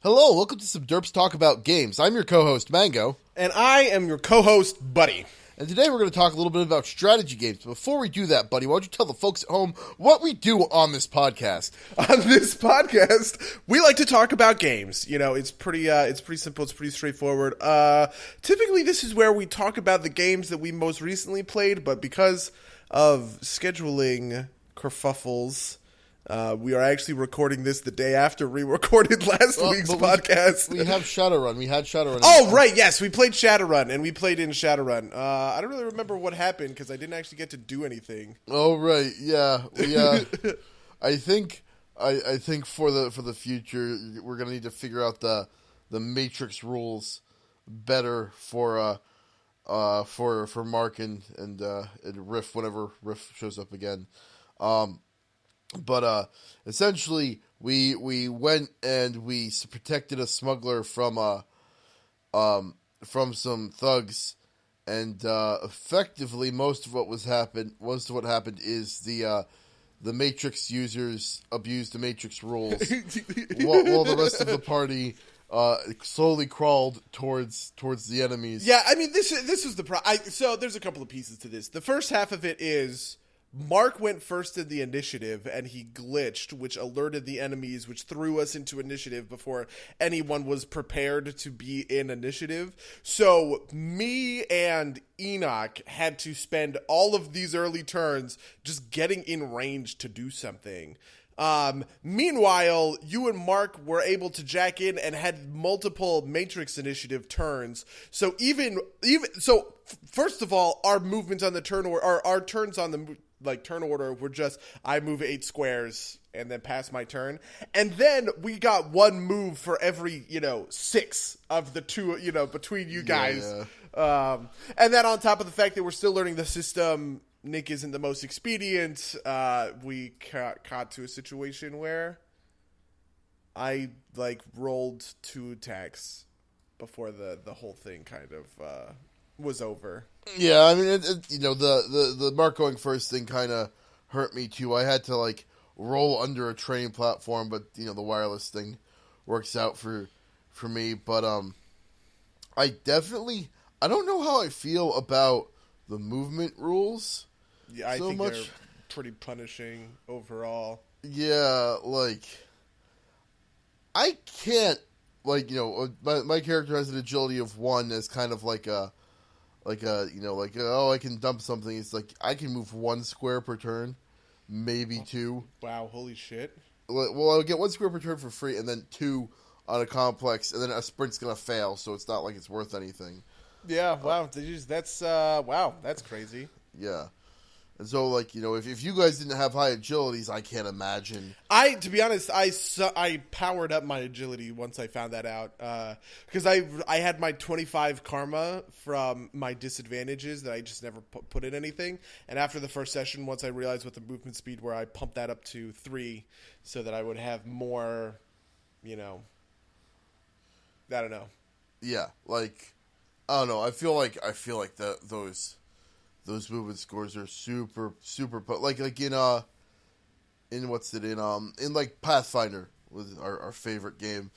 Hello, welcome to some Derps Talk About Games. I'm your co-host, Mango. And I am your co-host, Buddy. And today we're going to talk a little bit about strategy games. But before we do that, Buddy, why don't you tell the folks at home what we do on this podcast? On this podcast, we like to talk about games. You know, it's pretty simple. It's pretty straightforward. Typically, this is where we talk about the games that we most recently played. But because of scheduling kerfuffles, we are actually recording this the day after we recorded last week's podcast. We have Shadowrun. We had Shadowrun. Oh, right, yes. We played Shadowrun, and we played in Shadowrun. I don't really remember what happened, because I didn't actually get to do anything. Oh, right, yeah. I think for the future, we're going to need to figure out the Matrix rules better for Mark and Riff whenever Riff shows up again. But essentially, we went and we protected a smuggler from some thugs, and effectively most of what happened is the Matrix users abused the Matrix rules, while the rest of the party slowly crawled towards the enemies. Yeah, I mean this was the problem. So there's a couple of pieces to this. The first half of it is Mark went first in the initiative, and he glitched, which alerted the enemies, which threw us into initiative before anyone was prepared to be in initiative. So me and Enoch had to spend all of these early turns just getting in range to do something. Meanwhile, you and Mark were able to jack in and had multiple Matrix initiative turns. So first of all, our movements on the turn or our turns on the turn order were just I move 8 squares and then pass my turn, and then we got one move for every 6 of the two between you guys. Yeah. And then on top of the fact that we're still learning the system, Nick isn't the most expedient. We caught to a situation where I rolled 2 attacks before the whole thing kind of was over. Yeah, I mean, the Mark going first thing kind of hurt me too. I had to roll under a train platform, but the wireless thing works out for me. But I don't know how I feel about the movement rules. Yeah, I think they're pretty punishing overall. Yeah, I can't my character has an agility of 1 as kind of I can dump something. It's I can move 1 square per turn, maybe 2. Wow, holy shit. Well, I'll get 1 square per turn for free, and then 2 on a complex, and then a sprint's gonna fail, so it's not like it's worth anything. Yeah, wow, that's crazy. Yeah. And so, if you guys didn't have high agilities, I can't imagine. To be honest, I powered up my agility once I found that out. Because I had my 25 karma from my disadvantages that I just never put in anything. And after the first session, once I realized what the movement speed were, I pumped that up to 3 so that I would have more, I don't know. Yeah, I don't know. I feel like those movement scores are super, super. In Pathfinder was our favorite game.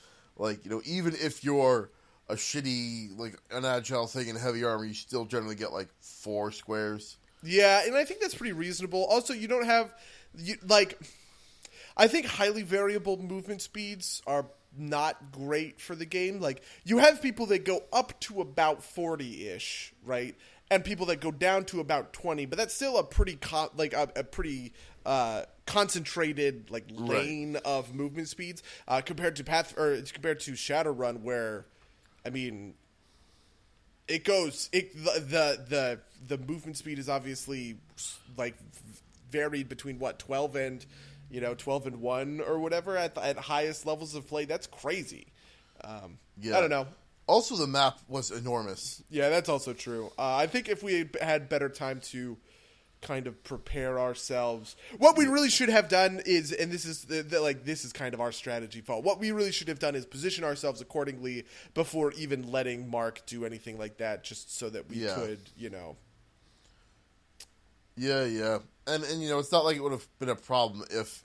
Even if you're a shitty unagile thing in heavy armor, you still generally get 4 squares. Yeah, and I think that's pretty reasonable. Also, you don't have I think highly variable movement speeds are not great for the game. You have people that go up to about 40-ish, right? And people that go down to about 20, but that's still a pretty concentrated lane of movement speeds compared to Shadowrun, where I mean the movement speed is obviously varied between 12 and 1 or whatever at highest levels of play. That's crazy. Yeah. I don't know. Also, the map was enormous. Yeah, that's also true. I think if we had better time to kind of prepare ourselves, what we really should have done is, and this is this is kind of our strategy fault. What we really should have done is position ourselves accordingly before even letting Mark do anything like that, just so that we could, Yeah. And it's not like it would have been a problem if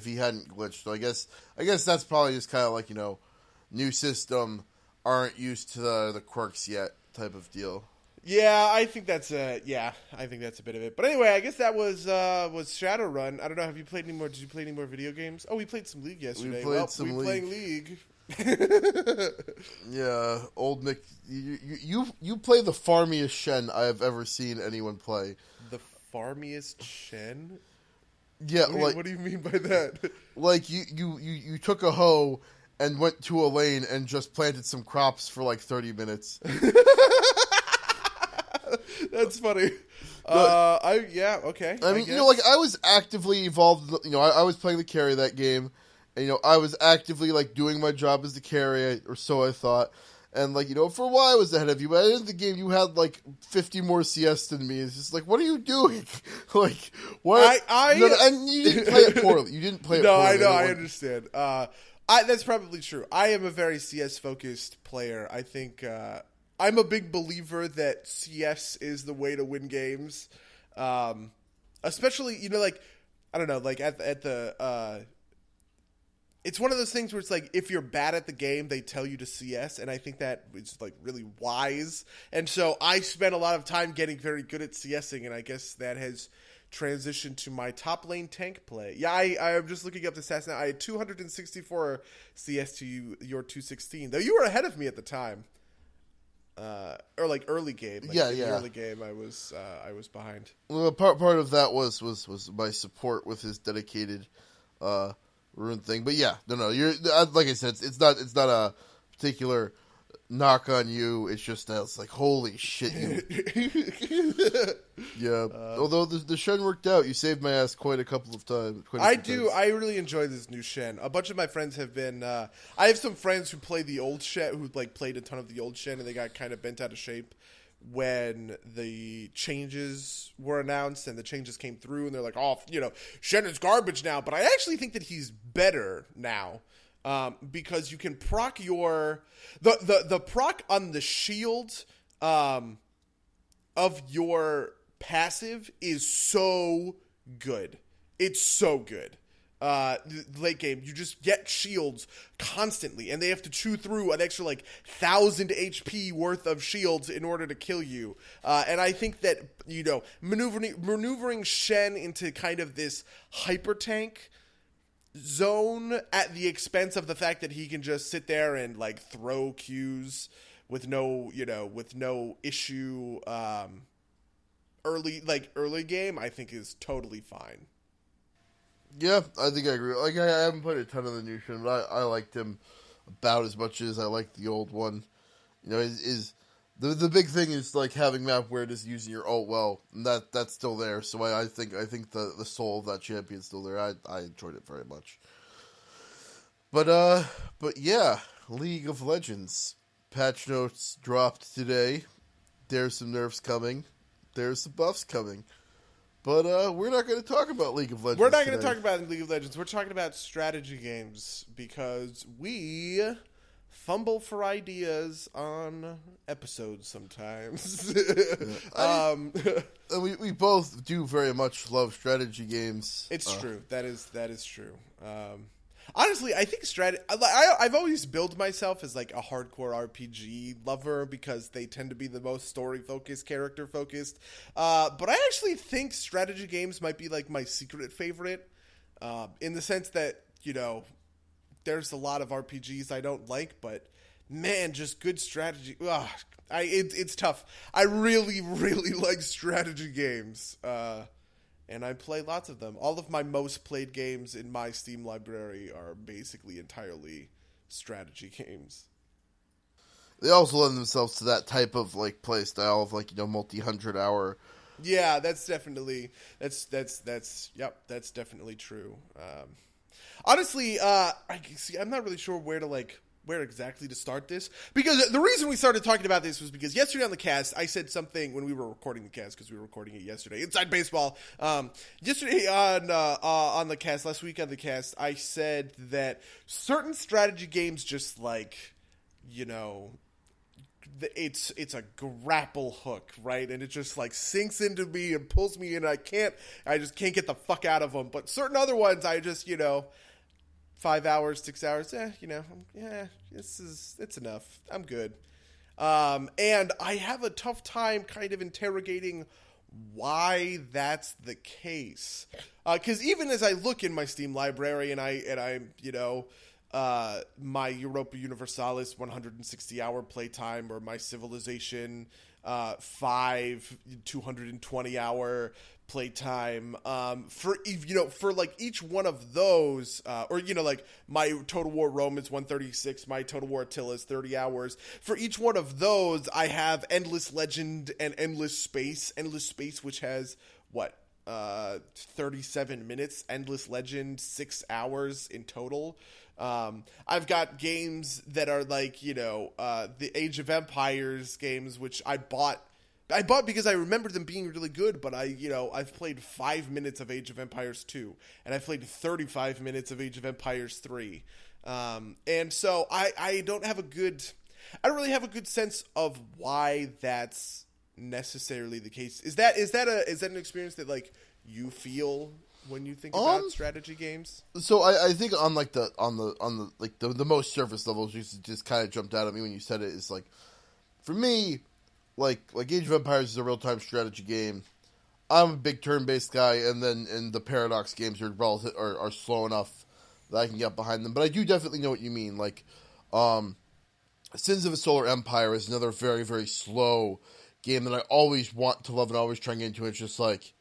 he hadn't glitched. So I guess that's probably just kind of new system aren't used to the quirks yet type of deal. Yeah, I think that's a bit of it. But anyway, I guess that was Shadowrun. I don't know. Have you played any more? Did you play any more video games? Oh, we played some League yesterday. Some League. Playing League. Yeah, old Mick. You play the farmiest Shen I have ever seen anyone play. The farmiest Shen? Yeah, what do you mean by that? Like you took a hoe and went to a lane and just planted some crops for like 30 minutes. That's funny. Okay. I mean, like I was actively involved. I was playing the carry that game, and I was actively like doing my job as the carry, or so I thought. And like for a while I was ahead of you, but at the end of the game you had like 50 more CS than me. It's just like, what are you doing? Like, what? And you didn't play it poorly. You didn't play it poorly. No, I know. I understand. That's probably true. I am a very CS focused player. I think. I'm a big believer that CS is the way to win games, especially like I don't know, like at the. It's one of those things where it's like if you're bad at the game, they tell you to CS, and I think that is like really wise. And so I spent a lot of time getting very good at CSing, and I guess that has transitioned to my top lane tank play. Yeah, I'm just looking up the stats now. I had 264 CS to your 216, though you were ahead of me at the time. Or like early game. Like early game, I was behind. Well, part of that was my support with his dedicated rune thing. But yeah, no, you're like I said, it's not a particular knock on you. It's just that it's like, holy shit, you. Yeah. Although the Shen worked out, you saved my ass quite a couple of times. I do. I really enjoy this new Shen. A bunch of my friends have been. I have some friends who play the old Shen, who like played a ton of the old Shen, and they got kind of bent out of shape when the changes were announced and the changes came through, and they're like, "Oh, Shen is garbage now." But I actually think that he's better now. Because you can proc the proc on the shield of your passive is so good. It's so good. Late game, you just get shields constantly, and they have to chew through an extra 1,000 HP worth of shields in order to kill you. And I think that maneuvering Shen into kind of this hyper tank zone at the expense of the fact that he can just sit there and throw Qs with no issue early game, I think is totally fine. Yeah, I think I agree. Like I haven't played a ton of the new Shen, but I liked him about as much as I liked the old one. Is the big thing is having map awareness, using your ult well, and that's still there. So I think the soul of that champion is still there. I enjoyed it very much. But yeah, League of Legends patch notes dropped today. There's some nerfs coming. There's some buffs coming. But we're not going to talk about League of Legends. We're not going to talk about League of Legends. We're talking about strategy games because we fumble for ideas on episodes sometimes. We both do very much love strategy games. It's true. That is true. Honestly, I think I've always billed myself as a hardcore RPG lover because they tend to be the most story focused, character focused. But I actually think strategy games might be my secret favorite, in the sense that there's a lot of RPGs I don't like, but man, just good strategy. Ugh, it's tough. I really, really like strategy games. And I play lots of them. All of my most played games in my Steam library are basically entirely strategy games. They also lend themselves to that type of play style of multi-100 hour. Yeah, that's definitely true. Honestly, I'm not really sure where exactly to start this, because the reason we started talking about this was because yesterday on the cast I said something when we were recording the cast, because we were recording it yesterday inside baseball. Yesterday on the cast, last week on the cast, I said that certain strategy games just it's a grapple hook, right? And it just sinks into me and pulls me in. I just can't get the fuck out of them. But certain other ones, I just 5 hours, 6 hours, it's enough. I'm good. And I have a tough time kind of interrogating why that's the case. Because even as I look in my Steam library and I'm my Europa Universalis 160-hour playtime, or my Civilization 5 220-hour playtime, for like each one of those, or like my Total War Rome is 136, my Total War Attila is 30 hours. For each one of those, I have Endless Legend and Endless Space, which has 37 minutes, Endless Legend 6 hours in total. I've got games that are like, the Age of Empires games, which I bought because I remember them being really good, but I've played 5 minutes of Age of Empires 2, and I've played 35 minutes of Age of Empires 3. And so I don't really have a good sense of why that's necessarily the case. Is that an experience that like you feel when you think about strategy games? So I think on the most surface levels, just kind of jumped out at me when you said it, is like, for me, like Age of Empires is a real time strategy game. I'm a big turn based guy, and the Paradox games are slow enough that I can get behind them. But I do definitely know what you mean. Like, Sins of a Solar Empire is another very, very slow game that I always want to love and always try and get into. It's just like,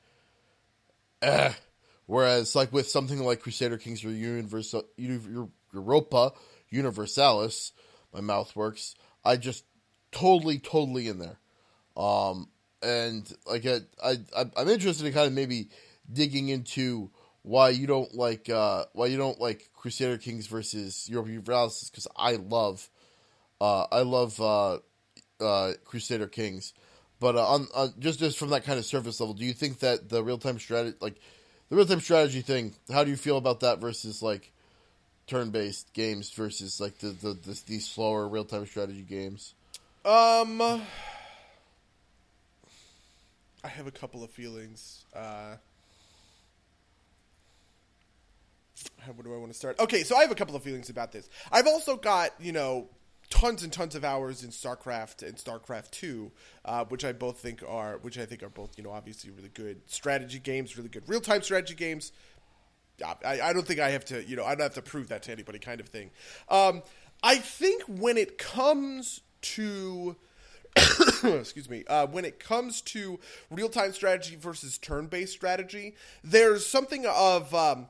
Whereas, like, with something like Crusader Kings or Europa Universalis, my mouth works, I just totally in there. And like I'm interested in kind of maybe digging into why you don't like Crusader Kings versus Europa Universalis, because I love Crusader Kings. But on just from that kind of surface level, do you think that the real time strategy thing, how do you feel about that versus like turn based games versus like these slower real time strategy games? I have a couple of feelings. Where do I want to start? Okay, so I have a couple of feelings about this. I've also got, tons and tons of hours in StarCraft and StarCraft 2, which I think are both, obviously really good strategy games, really good real-time strategy games. I don't think I have to, I don't have to prove that to anybody, kind of thing. I think when it comes to excuse me, when it comes to real-time strategy versus turn-based strategy, there's something of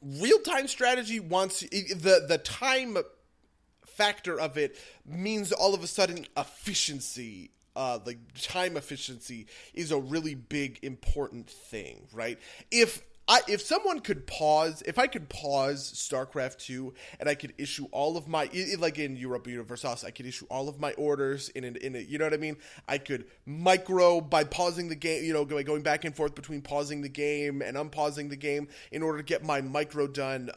real-time strategy wants the time factor of it means all of a sudden efficiency, like time efficiency, is a really big important thing, right? If someone could pause, if I could pause StarCraft 2 and I could issue all of my, like in Europa Universalis, I could issue all of my orders in a, you know what I mean? I could micro by pausing the game, going back and forth between pausing the game and unpausing the game in order to get my micro done.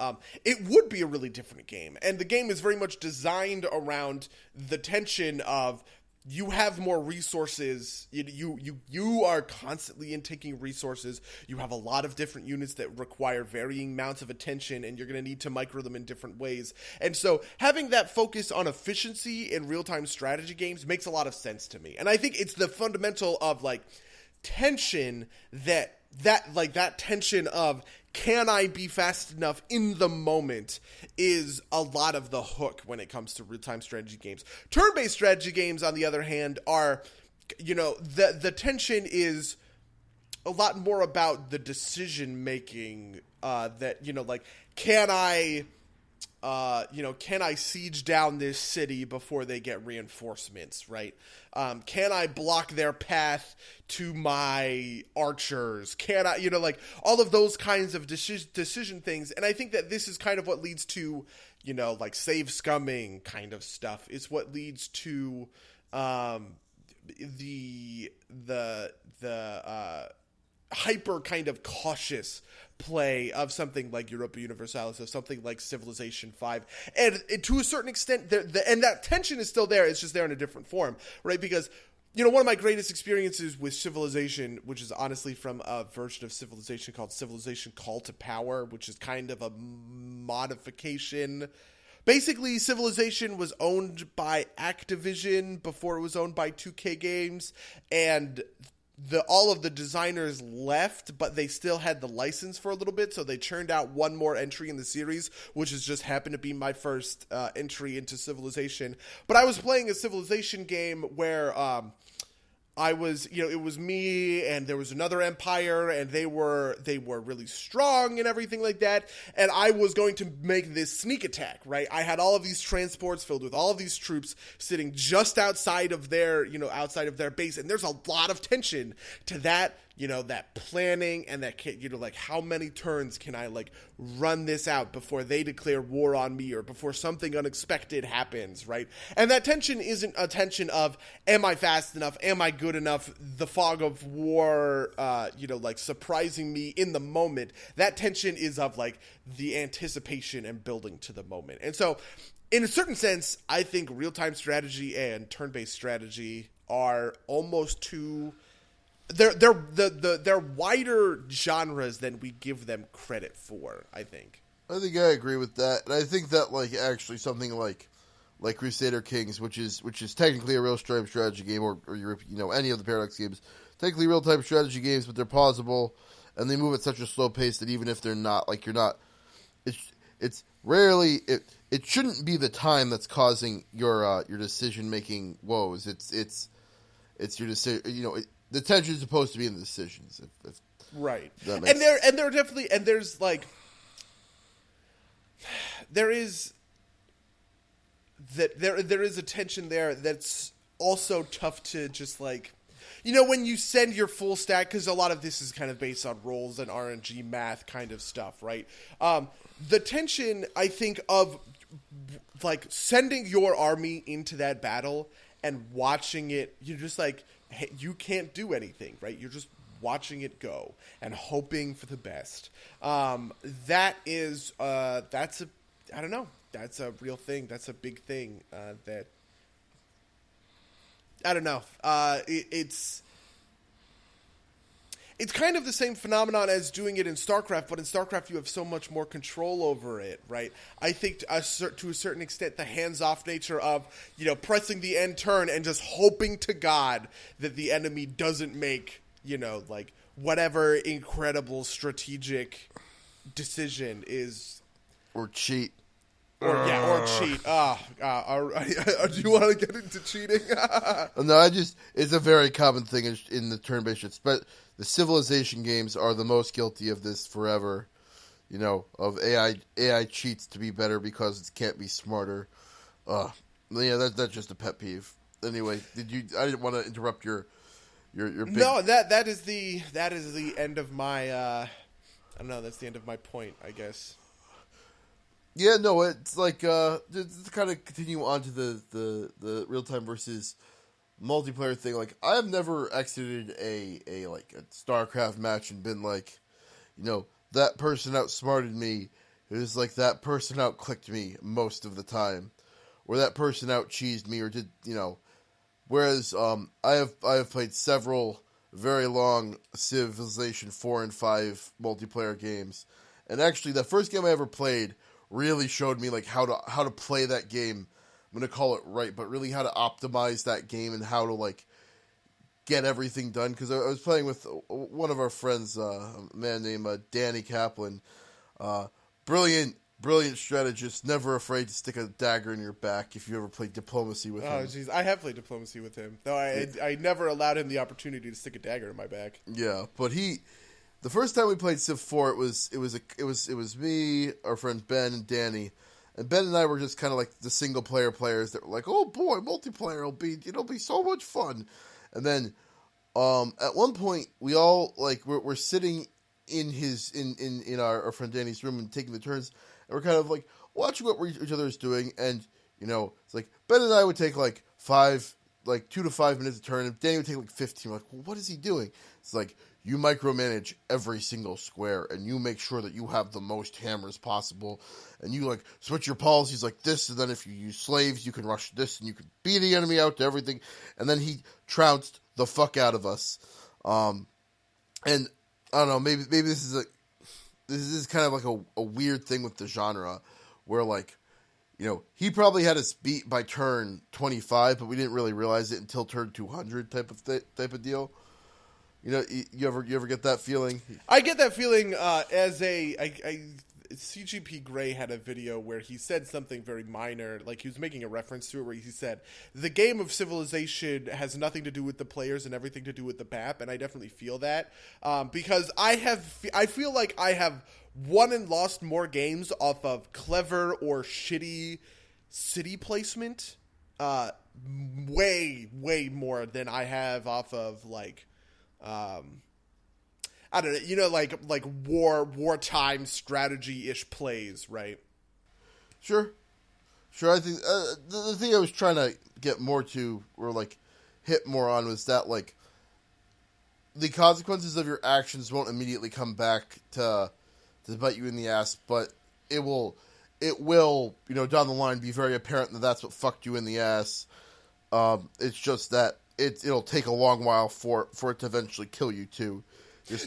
It would be a really different game. And the game is very much designed around the tension of, you have more resources. You are constantly intaking resources. You have a lot of different units that require varying amounts of attention, and you're going to need to micro them in different ways. And so having that focus on efficiency in real-time strategy games makes a lot of sense to me. And I think it's the fundamental of like tension that tension of, can I be fast enough in the moment, is a lot of the hook when it comes to real-time strategy games. Turn-based strategy games, on the other hand, are, the tension is a lot more about the decision-making, can I siege down this city before they get reinforcements, right? Can I block their path to my archers? Can I, all of those kinds of decision things. And I think that this is kind of what leads to, save scumming kind of stuff. It's what leads to the hyper kind of cautious play of something like Europa Universalis, of something like Civilization 5, and to a certain extent, and that tension is still there. It's just there in a different form, right? Because one of my greatest experiences with Civilization, which is honestly from a version of Civilization called Civilization Call to Power, which is kind of a modification. Basically, Civilization was owned by Activision before it was owned by 2K Games, and all of the designers left, but they still had the license for a little bit, so they churned out one more entry in the series, which has just happened to be my first entry into Civilization. But I was playing a Civilization game where I was, it was me and there was another empire, and they were really strong and everything like that. And I was going to make this sneak attack, right? I had all of these transports filled with all of these troops sitting just outside of their base. And there's a lot of tension to that, that planning and that, like how many turns can I like run this out before they declare war on me or before something unexpected happens, right? And that tension isn't a tension of, am I fast enough? Am I good enough? The fog of war, like surprising me in the moment. That tension is of like the anticipation and building to the moment. And so in a certain sense, I think real-time strategy and turn-based strategy are almost too... They're wider genres than we give them credit for, I think. I think I agree with that, and I think that like actually something like Crusader Kings, which is technically a real time strategy game, or any of the Paradox games, technically real time strategy games, but they're pausable, and they move at such a slow pace that even if they're not, like it's rarely it shouldn't be the time that's causing your decision making woes. It's your decision. The tension is supposed to be in the decisions, if right. That makes and there definitely, and there's like, there is a tension there that's also tough to just like, when you send your full stack, because a lot of this is kind of based on rolls and RNG math kind of stuff, right? The tension, I think, of like sending your army into that battle and watching it, you're just like, hey, you can't do anything, right? You're just watching it go and hoping for the best. That is, that's a real thing. That's a big thing that, I don't know. It's kind of the same phenomenon as doing it in StarCraft, but in StarCraft you have so much more control over it, right? I think to a certain extent the hands-off nature of, pressing the end turn and just hoping to God that the enemy doesn't make, like whatever incredible strategic decision is... Or cheat. Or cheat. Do you want to get into cheating? No, it's a very common thing in the turn-based shit. But the Civilization games are the most guilty of this forever. Of AI cheats to be better because it can't be smarter. That's just a pet peeve. Anyway, I didn't want to interrupt your big... No, that is the end of my I don't know, that's the end of my point, I guess. Yeah, no, it's like to kind of continue on to the real time versus multiplayer thing. Like, I have never exited a StarCraft match and been like, that person outsmarted me. It was like that person outclicked me most of the time, or that person out-cheesed me, or did Whereas I have played several very long Civilization 4 and 5 multiplayer games, and actually the first game I ever played really showed me like how to play that game. I'm gonna call it right, but really how to optimize that game and how to like get everything done. Because I was playing with one of our friends, a man named Danny Kaplan, brilliant strategist, never afraid to stick a dagger in your back. If you ever played Diplomacy with him. Oh, jeez, I have played Diplomacy with him, though I never allowed him the opportunity to stick a dagger in my back. Yeah, but the first time we played Civ 4, it was me, our friends Ben and Danny, and Ben and I were just kind of like the single player players that were like, oh boy, multiplayer will be so much fun. And then at one point we all like we're sitting in our friend Danny's room and taking the turns, and we're kind of like watching what each other is doing, and it's like Ben and I would take like 2 to 5 minutes a turn, and Danny would take like 15. We're like, well, what is he doing? It's like, you micromanage every single square, and you make sure that you have the most hammers possible, and you like switch your policies like this, and then if you use slaves, you can rush this, and you can beat the enemy out to everything. And then he trounced the fuck out of us. And I don't know, maybe this is kind of like a weird thing with the genre, where like, you know, he probably had us beat by turn 25, but we didn't really realize it until turn 200 type of deal. You know, you ever get that feeling? I get that feeling CGP Grey had a video where he said something very minor, like he was making a reference to it, where he said, the game of Civilization has nothing to do with the players and everything to do with the map, and I definitely feel that, because I feel like I have won and lost more games off of clever or shitty city placement, way more than I have off of like, I don't know, you know, like wartime strategy-ish plays, right? Sure. I think the thing I was trying to get more to, or like hit more on, was that like the consequences of your actions won't immediately come back to bite you in the ass, but it will, you know, down the line be very apparent that that's what fucked you in the ass. It's just that it'll take a long while for it to eventually kill you too.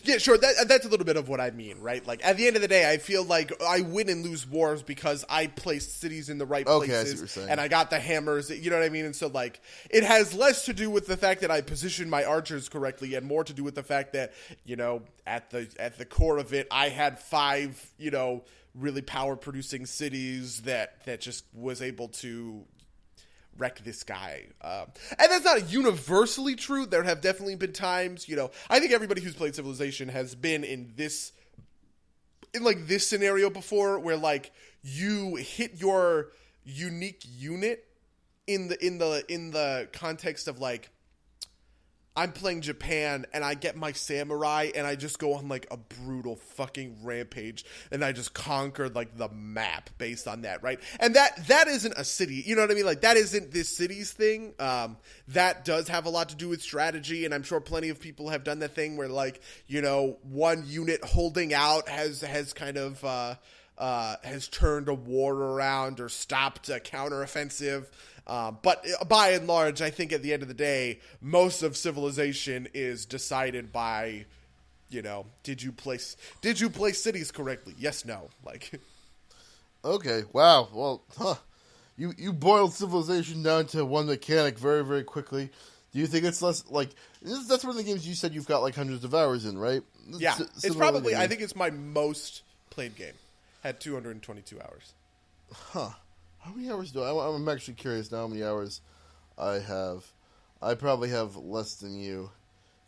Yeah, sure. That's a little bit of what I mean, right? Like, at the end of the day, I feel like I win and lose wars because I placed cities in the right places. I see what you're saying. And I got the hammers, you know what I mean? And so, like, it has less to do with the fact that I positioned my archers correctly and more to do with the fact that, you know, at the core of it, I had 5, you know, really power-producing cities that just was able to wreck this guy. And that's not universally true. There have definitely been times, you know, I think everybody who's played Civilization has been in this scenario before, where like you hit your unique unit in the context of like, I'm playing Japan and I get my samurai and I just go on like a brutal fucking rampage and I just conquer like the map based on that, right? And that isn't a city, you know what I mean? Like, that isn't this city's thing. That does have a lot to do with strategy, and I'm sure plenty of people have done that thing where, like, you know, one unit holding out has kind of has turned a war around or stopped a counteroffensive. But by and large, I think at the end of the day, most of Civilization is decided by, you know, did you place cities correctly? Yes, no. Like, okay, wow. Well, you boiled Civilization down to one mechanic very, very quickly. Do you think it's less like that's one of the games you said you've got like hundreds of hours in, right? Yeah, it's probably. I think it's my most played game. Had 222 hours. Huh. How many hours do I'm actually curious now how many hours I have. I probably have less than you.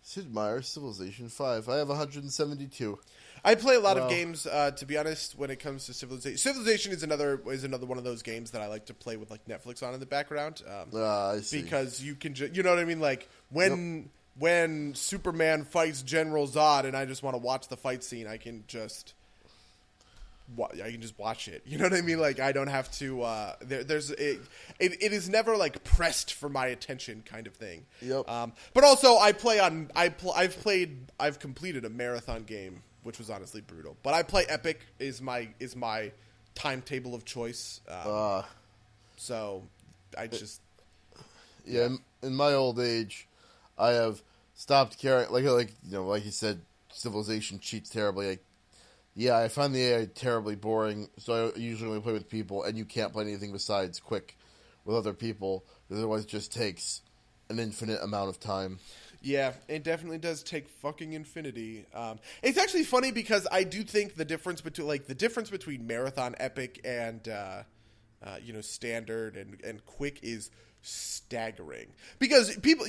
Sid Meier's Civilization 5. I have 172. I play a lot of games, to be honest, when it comes to Civilization. Civilization is another one of those games that I like to play with like Netflix on in the background. I see. Because you can you know what I mean? Like, when Superman fights General Zod and I just want to watch the fight scene, I can just watch it. You know what I mean? Like, I don't have to. It is never like pressed for my attention, kind of thing. Yep. But also, I've completed a marathon game, which was honestly brutal. But I play Epic is my timetable of choice. So I just in my old age, I have stopped caring. Like you know, like you said, Civilization cheats terribly. I find the AI terribly boring, so I usually only play with people, and you can't play anything besides quick with other people, because otherwise it just takes an infinite amount of time. Yeah, it definitely does take fucking infinity. It's actually funny because I do think the difference between marathon, epic, and standard and quick is staggering, because people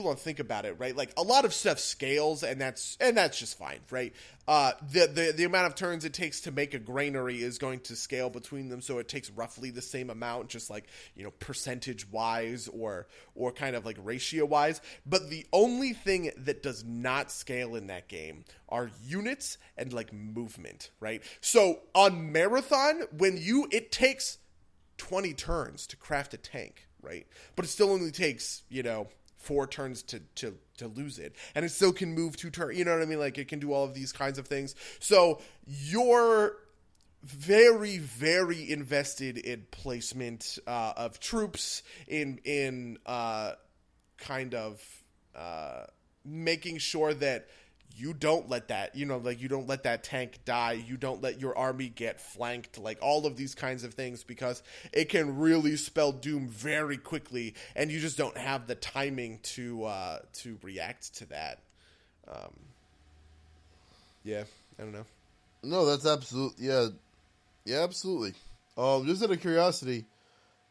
don't think about it, right? Like, a lot of stuff scales, and that's just fine, right? The amount of turns it takes to make a granary is going to scale between them, so it takes roughly the same amount, just like, you know, percentage wise or kind of like ratio wise. But the only thing that does not scale in that game are units and like movement, right? So on marathon, it takes 20 turns to craft a tank, right? But it still only takes, 5 4 turns to lose it, and it still can move 2 turns. You know what I mean? Like, it can do all of these kinds of things. So you're very, very invested in placement of troops, in kind of making sure that you don't let that, you don't let that tank die. You don't let your army get flanked, like all of these kinds of things, because it can really spell doom very quickly, and you just don't have the timing to react to that. Yeah, I don't know. No, that's absolutely, yeah, absolutely. Just out of curiosity,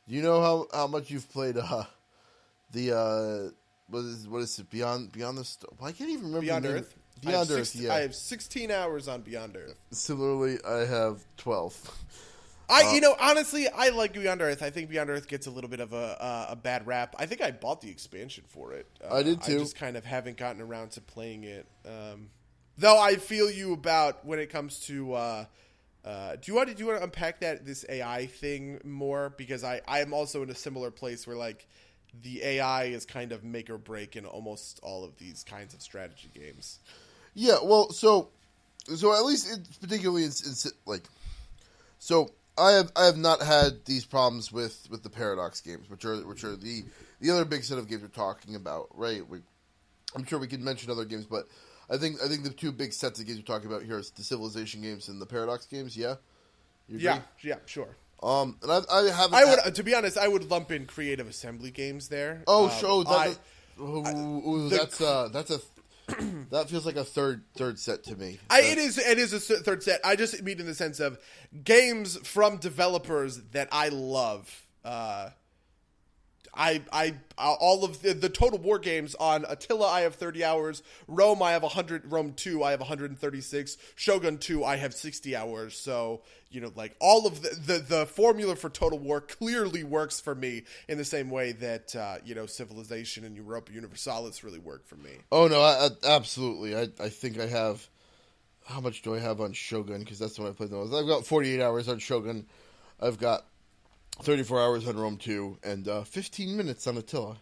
do you know how much you've played the what is it, Beyond the Storm? I can't even remember. Beyond Earth. Beyond Earth, yeah. I have 16 hours on Beyond Earth. Similarly, I have 12. Honestly, I like Beyond Earth. I think Beyond Earth gets a little bit of a bad rap. I think I bought the expansion for it. I did too. I just kind of haven't gotten around to playing it. Though I feel you about when it comes to. Do you want to unpack this AI thing more? Because I am also in a similar place where, like, the AI is kind of make or break in almost all of these kinds of strategy games. Yeah, well, so at least particularly so I have not had these problems with the Paradox games, which are the other big set of games we're talking about, right? I'm sure we could mention other games, but I think the 2 big sets of games we're talking about here is the Civilization games and the Paradox games. Yeah, you agree? Yeah, sure. And I haven't. To be honest, I would lump in Creative Assembly games there. Oh, that feels like a third set to me. It is a third set. I just mean in the sense of games from developers that I love. All of the Total War games on Attila, I have 30 hours. Rome, I have 100. Rome 2, I have 136. Shogun 2, I have 60 hours. So, like, all of the formula for Total War clearly works for me in the same way that, Civilization and Europa Universalis really work for me. Oh, no, absolutely. I think I have... How much do I have on Shogun? Because that's when I played those. I've got 48 hours on Shogun. I've got 34 hours on Rome 2, and 15 minutes on Attila.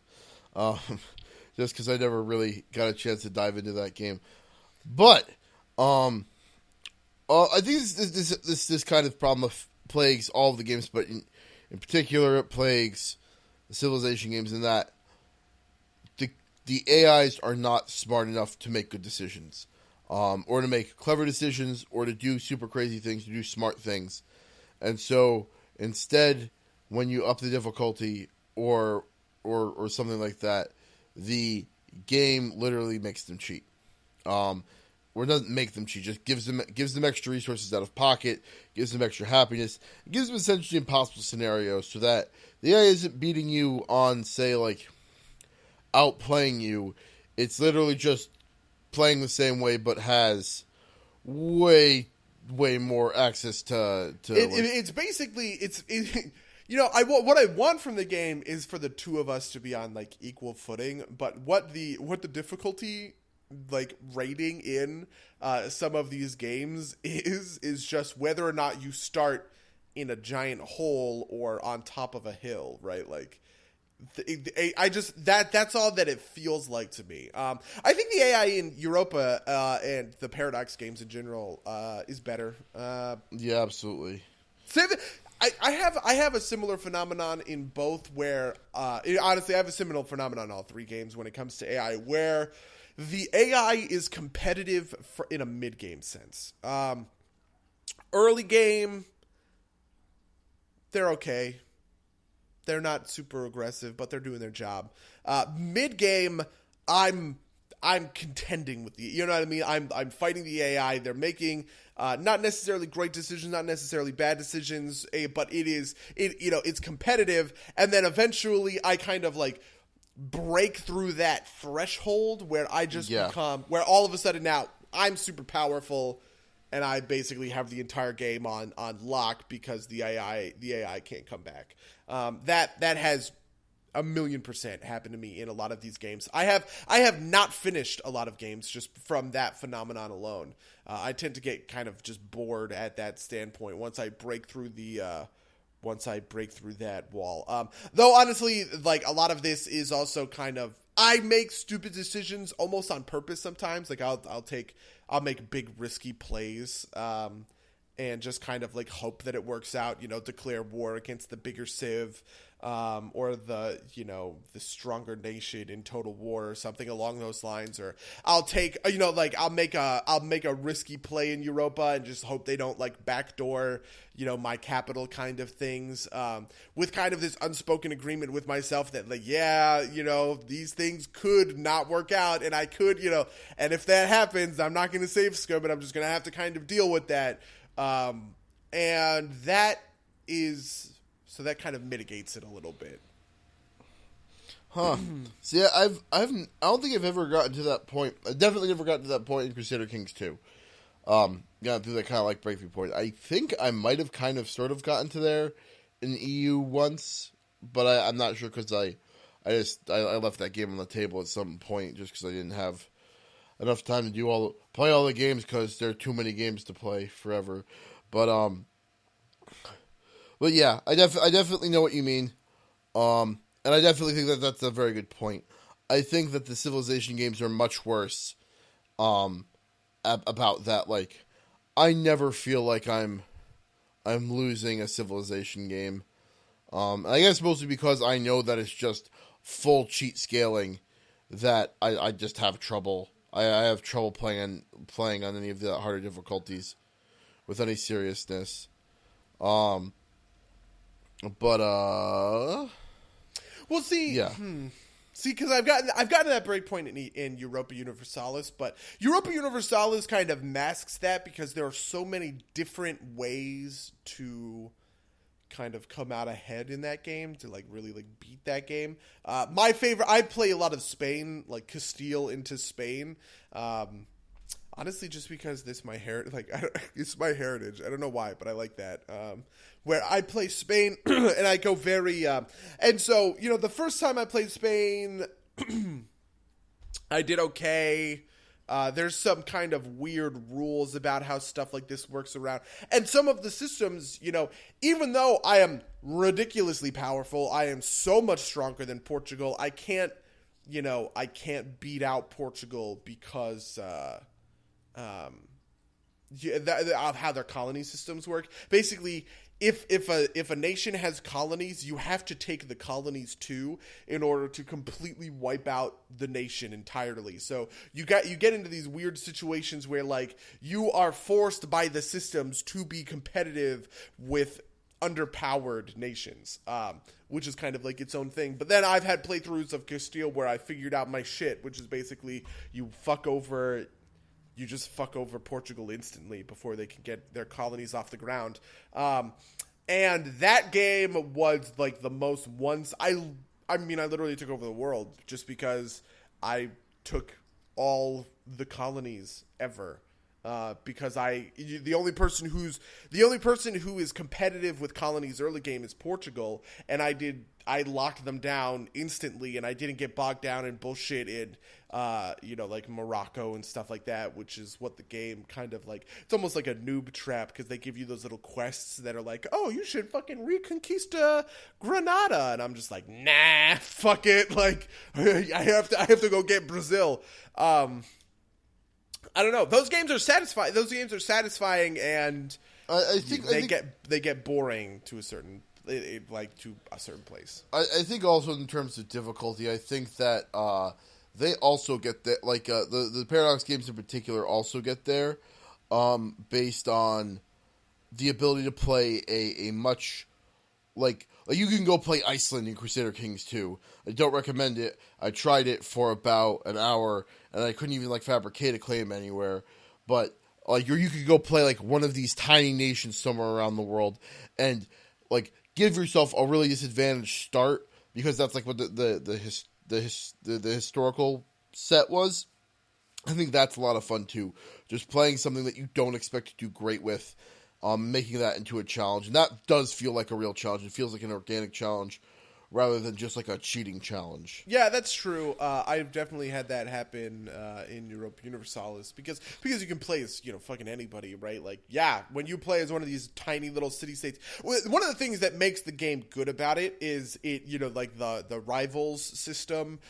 Just because I never really got a chance to dive into that game. But, I think this kind of problem plagues all of the games, but in particular it plagues the Civilization games in that the AIs are not smart enough to make good decisions. Or to make clever decisions, or to do super crazy things, to do smart things. And so, instead, when you up the difficulty or something like that, the game literally makes them cheat. Or doesn't make them cheat, just gives them extra resources out of pocket, gives them extra happiness, it gives them essentially impossible scenarios so that the AI isn't beating you on, say, like, outplaying you. It's literally just playing the same way, but has way more access to it's basically what I want from the game is for the 2 of us to be on, like, equal footing, but what the difficulty, like, rating in some of these games is just whether or not you start in a giant hole or on top of a hill, right? Like, that's all that it feels like to me. I think the AI in Europa and the Paradox games in general is better. Yeah, absolutely. I have a similar phenomenon in both where honestly I have a similar phenomenon in all 3 games when it comes to AI where the AI is competitive in a mid-game sense. Early game, they're okay. They're not super aggressive, but they're doing their job. Mid-game, I'm contending with you know what I mean? I'm fighting the AI. They're making not necessarily great decisions, not necessarily bad decisions, but it's competitive. And then eventually I kind of, like, break through that threshold where I just become, where all of a sudden now I'm super powerful and I basically have the entire game on lock because the AI can't come back. That has 1,000,000% happened to me in a lot of these games. I have not finished a lot of games just from that phenomenon alone. I tend to get kind of just bored at that standpoint once I break through that wall. Though honestly, like, a lot of this is also kind of I make stupid decisions almost on purpose sometimes. Like I'll make big risky plays, and just kind of like hope that it works out. Declare war against the bigger civ, or the stronger nation in Total War or something along those lines. Or I'll take I'll make a risky play in Europa and just hope they don't like backdoor my capital kind of things, with kind of this unspoken agreement with myself that like, these things could not work out, and I could, and if that happens, I'm not going to save scum, and I'm just going to have to kind of deal with that. And that is, so that kind of mitigates it a little bit. Huh. See, I don't think I've ever gotten to that point. I definitely never gotten to that point in Crusader Kings 2. Got through that kind of like breakthrough point. I think I might have kind of sort of gotten to there in EU once, but I'm not sure because I left that game on the table at some point just because I didn't have enough time to play all the games because there are too many games to play forever. But yeah, I definitely know what you mean. And I definitely think that's a very good point. I think that the Civilization games are much worse. About that, like, I never feel like I'm losing a Civilization game. I guess mostly because I know that it's just full cheat scaling that I just have trouble. I have trouble playing on any of the harder difficulties with any seriousness. But well, see, yeah. See, because I've gotten to that break point in Europa Universalis, but Europa Universalis kind of masks that because there are so many different ways to kind of come out ahead in that game, to like really like beat that game. My favorite, I play a lot of Spain, like Castile into Spain. Honestly, just because it's my it's my heritage. I don't know why, but I like that. Where I play Spain and I go very, and so, the first time I played Spain, I did okay. There's some kind of weird rules about how stuff like this works around. And some of the systems, even though I am ridiculously powerful, I am so much stronger than Portugal. I can't beat out Portugal because, of how their colony systems work. Basically, if a nation has colonies, you have to take the colonies too in order to completely wipe out the nation entirely. So you get into these weird situations where like you are forced by the systems to be competitive with underpowered nations, which is kind of like its own thing. But then I've had playthroughs of Castile where I figured out my shit, which is basically you just fuck over Portugal instantly before they can get their colonies off the ground. And that game was like the most I literally took over the world just because I took all the colonies ever. Because the only person who is competitive with colonies early game is Portugal, and I locked them down instantly, and I didn't get bogged down in bullshit in like Morocco and stuff like that, which is what the game kind of like. It's almost like a noob trap because they give you those little quests that are like, oh, you should fucking reconquista Granada, and I'm just like, nah, fuck it, like I have to go get Brazil. I don't know. Those games are satisfying, and I think they get boring to a certain place. I think also in terms of difficulty, I think that they also get that. Like the Paradox games in particular also get there, based on the ability to play a much like you can go play Iceland in Crusader Kings 2. I don't recommend it. I tried it for about an hour, and I couldn't even, like, fabricate a claim anywhere. But, like, you could go play, like, one of these tiny nations somewhere around the world and, like, give yourself a really disadvantaged start because that's, like, what the historical set was. I think that's a lot of fun, too. Just playing something that you don't expect to do great with. Making that into a challenge. And that does feel like a real challenge. It feels like an organic challenge rather than just like a cheating challenge. Yeah, that's true. I've definitely had that happen in Europa Universalis because you can play as fucking anybody, right? Like, yeah, when you play as one of these tiny little city states, one of the things that makes the game good about it is it like the rivals system,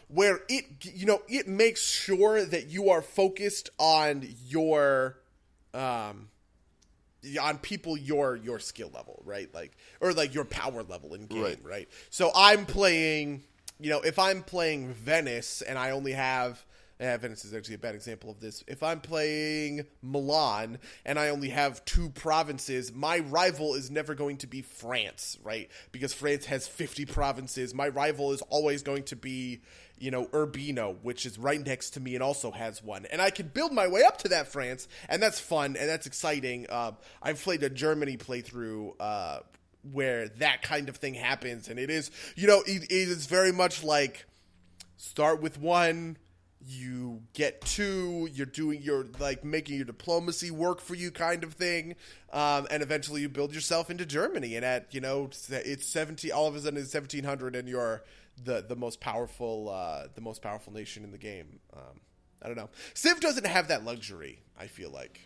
where it makes sure that you are focused on your on people your skill level, right? Like, or like your power level in game, right? So I'm playing, if I'm playing Venice and I only have Venice is actually a bad example of this. If I'm playing Milan and I only have 2 provinces, my rival is never going to be France, right? Because France has 50 provinces. My rival is always going to be, Urbino, which is right next to me and also has one. And I can build my way up to that France, and that's fun and that's exciting. I've played a Germany playthrough where that kind of thing happens, and it is, it is very much like start with 1, you get 2, you're like making your diplomacy work for you kind of thing, and eventually you build yourself into Germany, and at it's 17, all of a sudden it's 1700 and you're the most powerful nation in the game. I don't know, Civ doesn't have that luxury, I feel like.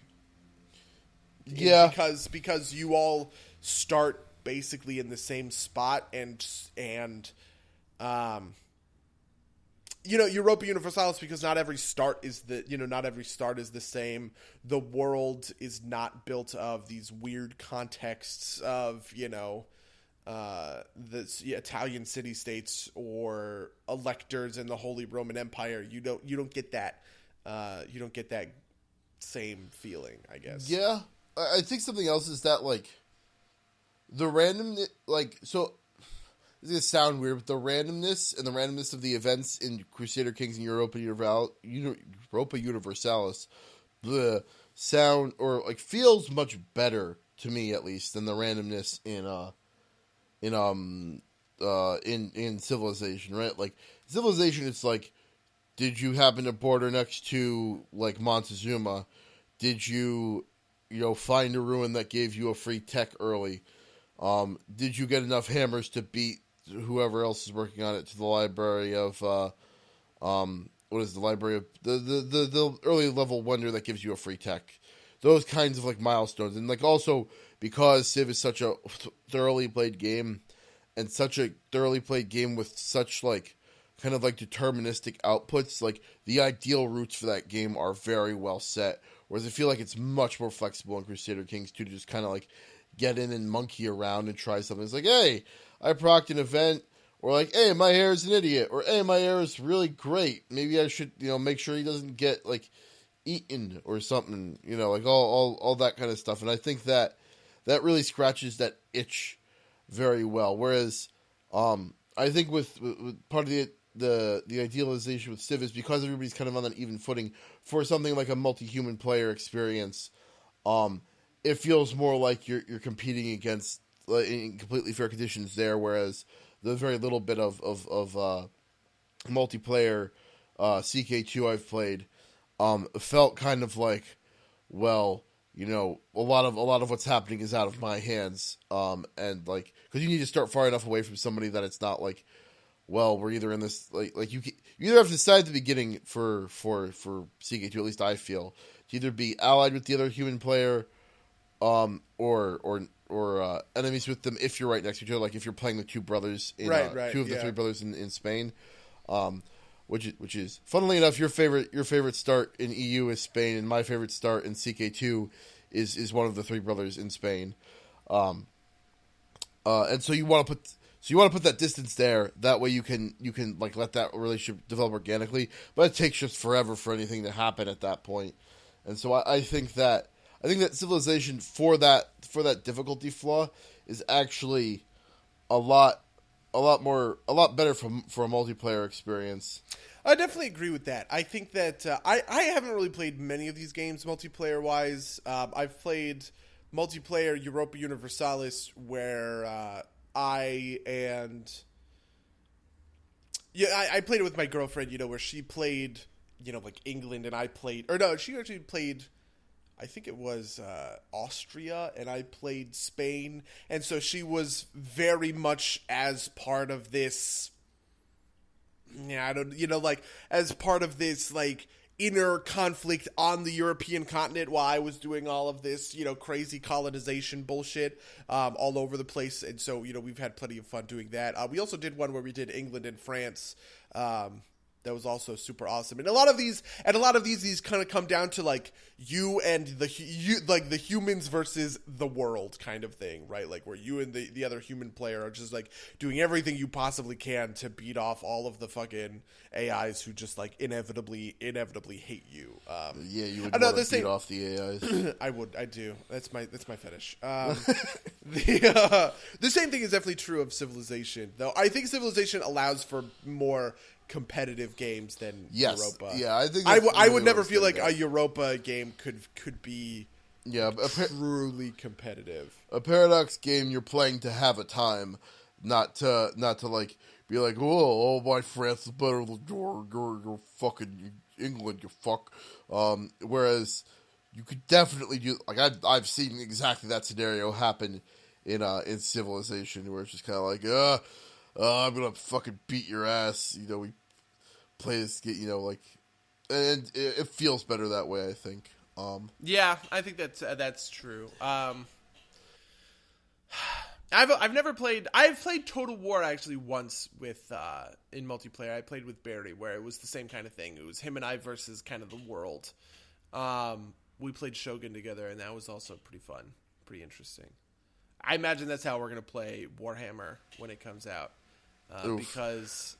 Yeah, because you all start basically in the same spot, and Europa Universalis, because not every start is the same. The world is not built of these weird contexts of the Italian city states or electors in the Holy Roman Empire. You don't get that. You don't get that same feeling, I guess. Yeah, I think something else is that like the randomness, like so. This is going to sound weird, but the randomness of the events in Crusader Kings and Europa Universalis, the sound or like feels much better to me, at least, than the randomness in Civilization, right? Like Civilization, it's like, did you happen to border next to like Montezuma? Did you find a ruin that gave you a free tech early? Did you get enough hammers to beat whoever else is working on it to the library of what is the library of the early level wonder that gives you a free tech? Those kinds of like milestones, and like also because Civ is such a thoroughly played game, and such a thoroughly played game with such like kind of like deterministic outputs, like the ideal routes for that game are very well set. Whereas I feel like it's much more flexible in Crusader Kings 2 to just kind of like get in and monkey around and try something. It's like, hey, I procced an event, or like, hey, my hair is an idiot, or hey, my hair is really great. Maybe I should, make sure he doesn't get like eaten or something, like all that kind of stuff. And I think that really scratches that itch very well. Whereas, I think with part of the idealization with Civ is because everybody's kind of on an even footing for something like a multi-human player experience. It feels more like you're competing against in completely fair conditions there, whereas the very little bit of multiplayer CK2 I've played felt kind of like, well, a lot of what's happening is out of my hands, and like because you need to start far enough away from somebody that it's not like, well, we're either in this like you either have to decide at the beginning for CK2, at least I feel, to either be allied with the other human player, or enemies with them if you're right next to each other, like if you're playing the two brothers in two of the three brothers in Spain, which is funnily enough your favorite start in EU is Spain, and my favorite start in CK2 is one of the three brothers in Spain, and so you want to put that distance there. That way you can like let that relationship develop organically, but it takes just forever for anything to happen at that point. And so I think that Civilization for that difficulty flaw is actually a lot better for a multiplayer experience. I definitely agree with that. I think that I haven't really played many of these games multiplayer wise. I've played multiplayer Europa Universalis where I played it with my girlfriend, where she played, like England and I played, or no, she actually played, I think it was Austria, and I played Spain, and so she was very much as part of this. Yeah, I don't, like as part of this like inner conflict on the European continent while I was doing all of this, crazy colonization bullshit all over the place. And so, we've had plenty of fun doing that. We also did one where we did England and France. That was also super awesome. And a lot of these kind of come down to like you and the humans versus the world kind of thing, right? Like where you and the other human player are just like doing everything you possibly can to beat off all of the fucking AIs who just like inevitably hate you. Yeah, you would want to beat off the AIs. I do. That's my fetish. The same thing is definitely true of Civilization, though. I think Civilization allows for more competitive games than Europa. Yeah, I think I would never feel like a Europa game could be truly competitive. A Paradox game you're playing to have a time, not to like be like, oh my France is better than your fucking England, you fuck. Whereas you could definitely do like I've seen exactly that scenario happen in Civilization, where it's just kind of like, I'm gonna fucking beat your ass. We play this, like, and it feels better that way, I think. Yeah, I think that's true. I've never played. I've played Total War actually once with in multiplayer. I played with Barry, where it was the same kind of thing. It was him and I versus kind of the world. We played Shogun together, and that was also pretty fun, pretty interesting. I imagine that's how we're gonna play Warhammer when it comes out, because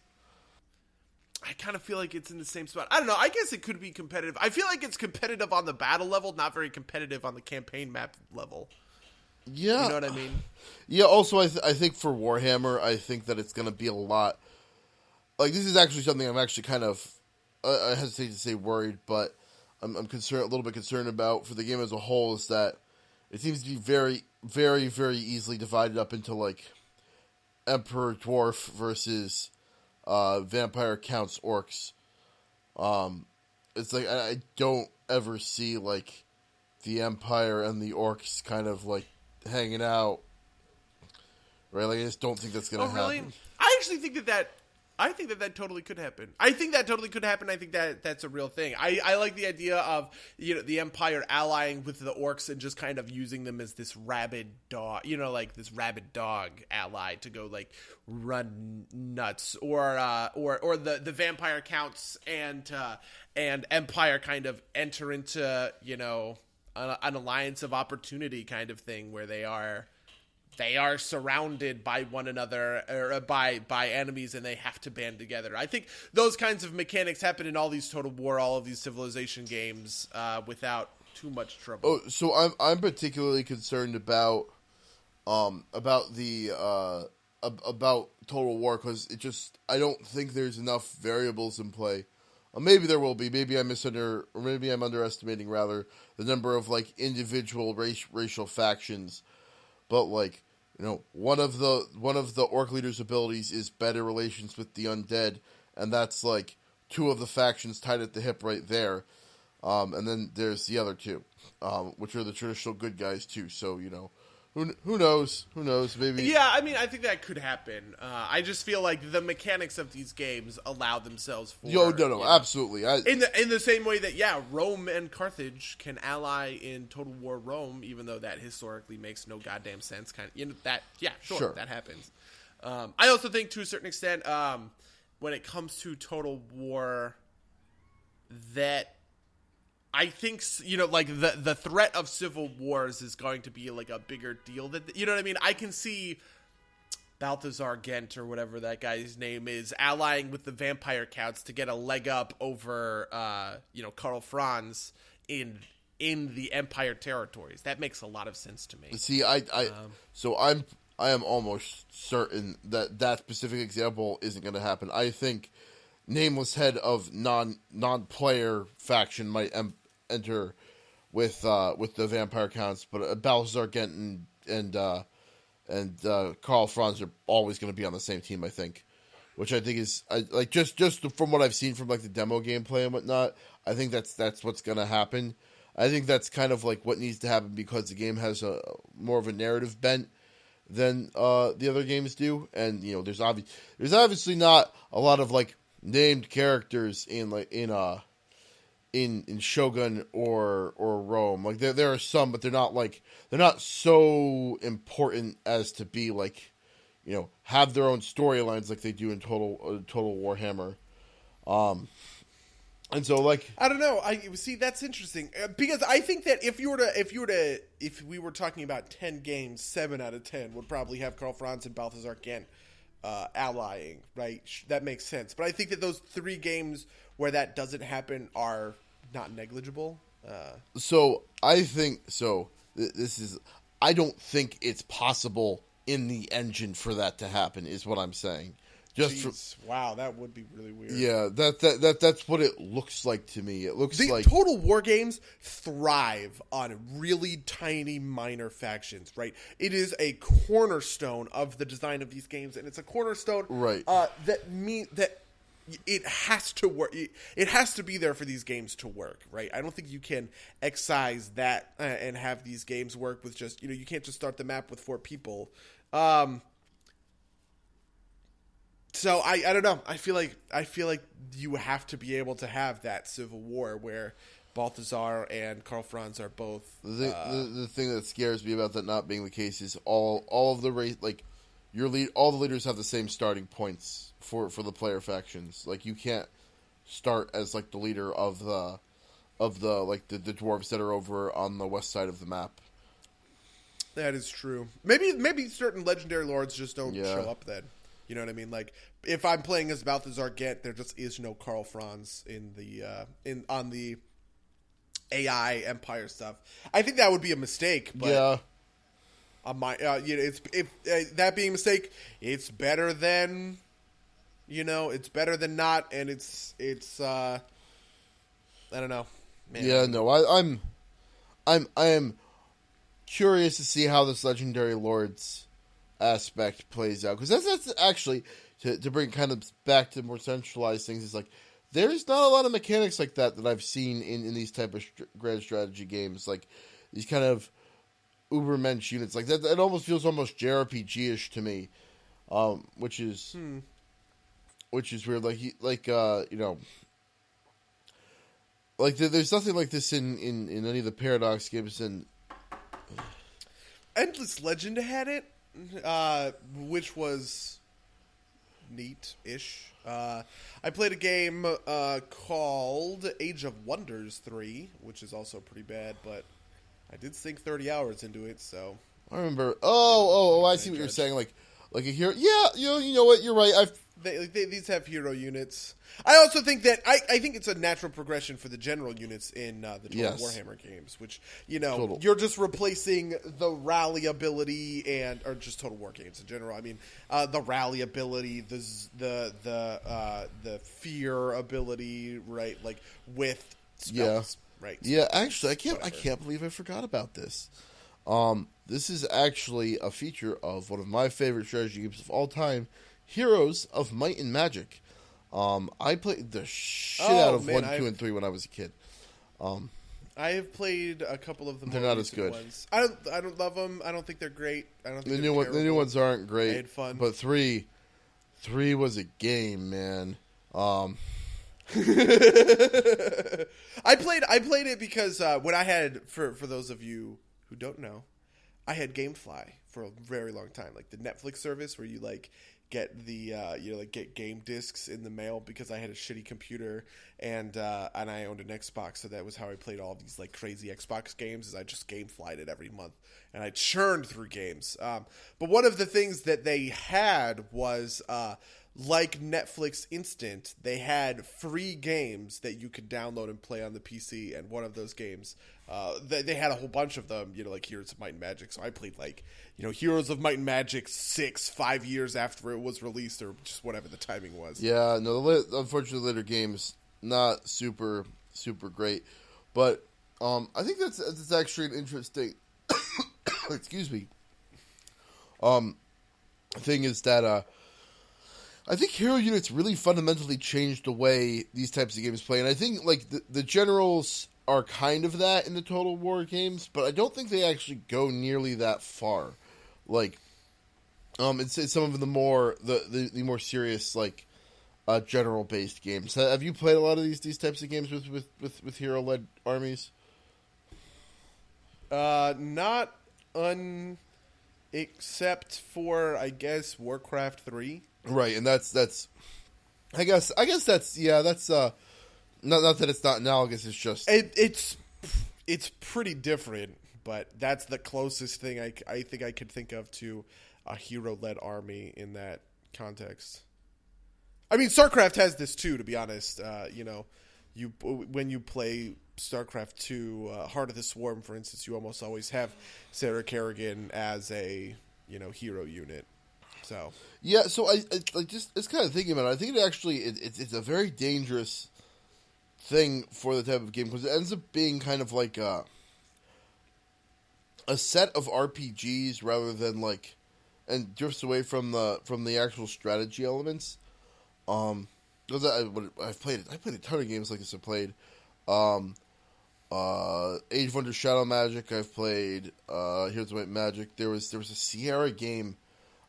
I kind of feel like it's in the same spot. I don't know. I guess it could be competitive. I feel like it's competitive on the battle level, not very competitive on the campaign map level. Yeah. You know what I mean? Yeah, also, I think for Warhammer, I think that it's going to be a lot... Like, this is actually something I'm actually kind of... I hesitate to say worried, but I'm concerned, a little bit concerned about for the game as a whole, is that it seems to be very, very, very easily divided up into, like, Emperor Dwarf versus... Vampire Counts Orcs. It's like I don't ever see like the Empire and the Orcs kind of like hanging out, right? Like I just don't think that's gonna happen. Really? I actually think that totally could happen. I think that totally could happen. I think that that's a real thing. I like the idea of the Empire allying with the Orcs and just kind of using them as this rabid dog, like this rabid dog ally to go like run nuts, or the Vampire Counts and Empire kind of enter into an alliance of opportunity kind of thing where they are surrounded by one another or by enemies, and they have to band together. I think those kinds of mechanics happen in all these Total War, all of these Civilization games without too much trouble. Oh, so I'm particularly concerned about Total War because I don't think there's enough variables in play. Maybe there will be. Maybe I'm underestimating rather the number of like individual racial factions, but like. One of the Orc leader's abilities is better relations with the undead, and that's like two of the factions tied at the hip right there. And then there's the other two, which are the traditional good guys too. So who knows? Who knows? Maybe. Yeah, I mean, I think that could happen. I just feel like the mechanics of these games allow themselves for. Absolutely. In the same way that Rome and Carthage can ally in Total War Rome, even though that historically makes no goddamn sense. Sure. That happens. I also think to a certain extent, when it comes to Total War, that. I think, like, the threat of civil wars is going to be, like, a bigger deal. You know what I mean? I can see Balthazar Gent, or whatever that guy's name is, allying with the Vampire Counts to get a leg up over, Karl Franz in the Empire territories. That makes a lot of sense to me. See, I am almost certain that specific example isn't going to happen. I think nameless head of non-player faction might enter with the Vampire Counts, but Balthazar Gent and Karl Franz are always going to be on the same team, I think. Which I think is just from what I've seen from like the demo gameplay and whatnot, I think that's what's going to happen. I think that's kind of like what needs to happen because the game has a more of a narrative bent than the other games do, and there's obviously not a lot of like named characters in in Shogun or Rome. Like there are some, but they're not so important as to be like have their own storylines like they do in Total Warhammer. And so I don't know. I see that's interesting because I think that if we were talking about 10 games, 7 out of 10 would probably have Karl Franz and Balthazar Gent allying, right? That makes sense. But I think that those 3 games where that doesn't happen are not negligible. So I think I don't think it's possible in the engine for that to happen. Is what I'm saying. Wow, that would be really weird. Yeah, that's what it looks like to me. It looks like Total War games thrive on really tiny, minor factions, right? It is a cornerstone of the design of these games, and it's a cornerstone, right? That it has to work. It has to be there for these games to work, right? I don't think you can excise that and have these games work with just you can't just start the map with 4 people. So I don't know. I feel like you have to be able to have that civil war where Balthazar and Karl Franz are both. The thing that scares me about that not being the case is all of the race all the leaders have the same starting points for the player factions. Like you can't start as like the leader of the the dwarves that are over on the west side of the map. That is true. Maybe certain legendary lords just don't show up then. You know what I mean? Like, if I'm playing as Balthazar Gent, there just is no Karl Franz on the AI Empire stuff. I think that would be a mistake. But yeah. That being a mistake, it's better than, it's better than not, and it's I don't know. Man. Yeah, no, I am curious to see how this Legendary Lords aspect plays out, because that's actually to bring kind of back to more centralized things. Is like there's not a lot of mechanics like that I've seen in these type of grand strategy games, like these kind of Ubermensch units like that. It almost feels almost JRPG-ish to me, which is weird. There's nothing like this in any of the Paradox games, and Endless Legend had it. Which was neat-ish. I played a game called Age of Wonders 3, which is also pretty bad, but I did sink 30 hours into it, so... I remember... I see what you're saying, like a hero... Yeah, you know what, you're right, These have hero units. I also think that I think it's a natural progression for the general units in the Total Warhammer games, which you're just replacing the rally ability or just Total War games in general. I mean, the rally ability, the fear ability, right? Like with spells, right? Yeah, actually, I can't believe I forgot about this. This is actually a feature of one of my favorite strategy games of all time. Heroes of Might and Magic. I played the shit out of 1, 2, and 3 when I was a kid. I have played a couple of them. They're not as good. Ones. I don't love them. I don't think they're great. I don't think the new ones aren't great. I had fun, but 3 was a game, man. I played it because when I had for those of you who don't know, I had GameFly for a very long time, like the Netflix service where you like get the get game discs in the mail, because I had a shitty computer and I owned an Xbox, so that was how I played all these like crazy Xbox games. Is I just GameFly'd it every month and I churned through games. But one of the things that they had was like Netflix Instant, they had free games that you could download and play on the PC, and one of those games, they had a whole bunch of them, like Heroes of Might and Magic. So I played Heroes of Might and Magic 5 years after it was released, or just whatever the timing was. Yeah, no, unfortunately later games not super great, but I think that's actually an interesting excuse me thing is that I think hero units really fundamentally changed the way these types of games play, and I think like the generals are kind of that in the Total War games, but I don't think they actually go nearly that far. Like, it's some of the more the more serious like general based games. Have you played a lot of these types of games with hero led armies? Not except for, I guess, Warcraft 3. Right, and that's I guess that's not that it's not analogous. It's just it's pretty different, but that's the closest thing I think I could think of to a hero-led army in that context. I mean, StarCraft has this too, to be honest. When you play StarCraft 2, Heart of the Swarm, for instance, you almost always have Sarah Kerrigan as a hero unit. So yeah, so I just kind of thinking about it. I think it's a very dangerous thing for the type of game because it ends up being kind of like a set of RPGs rather than like, and drifts away from the actual strategy elements. Because I played a ton of games like this. I played Age of Wonders Shadow Magic. I've played Heroes of Might Magic. There was a Sierra game,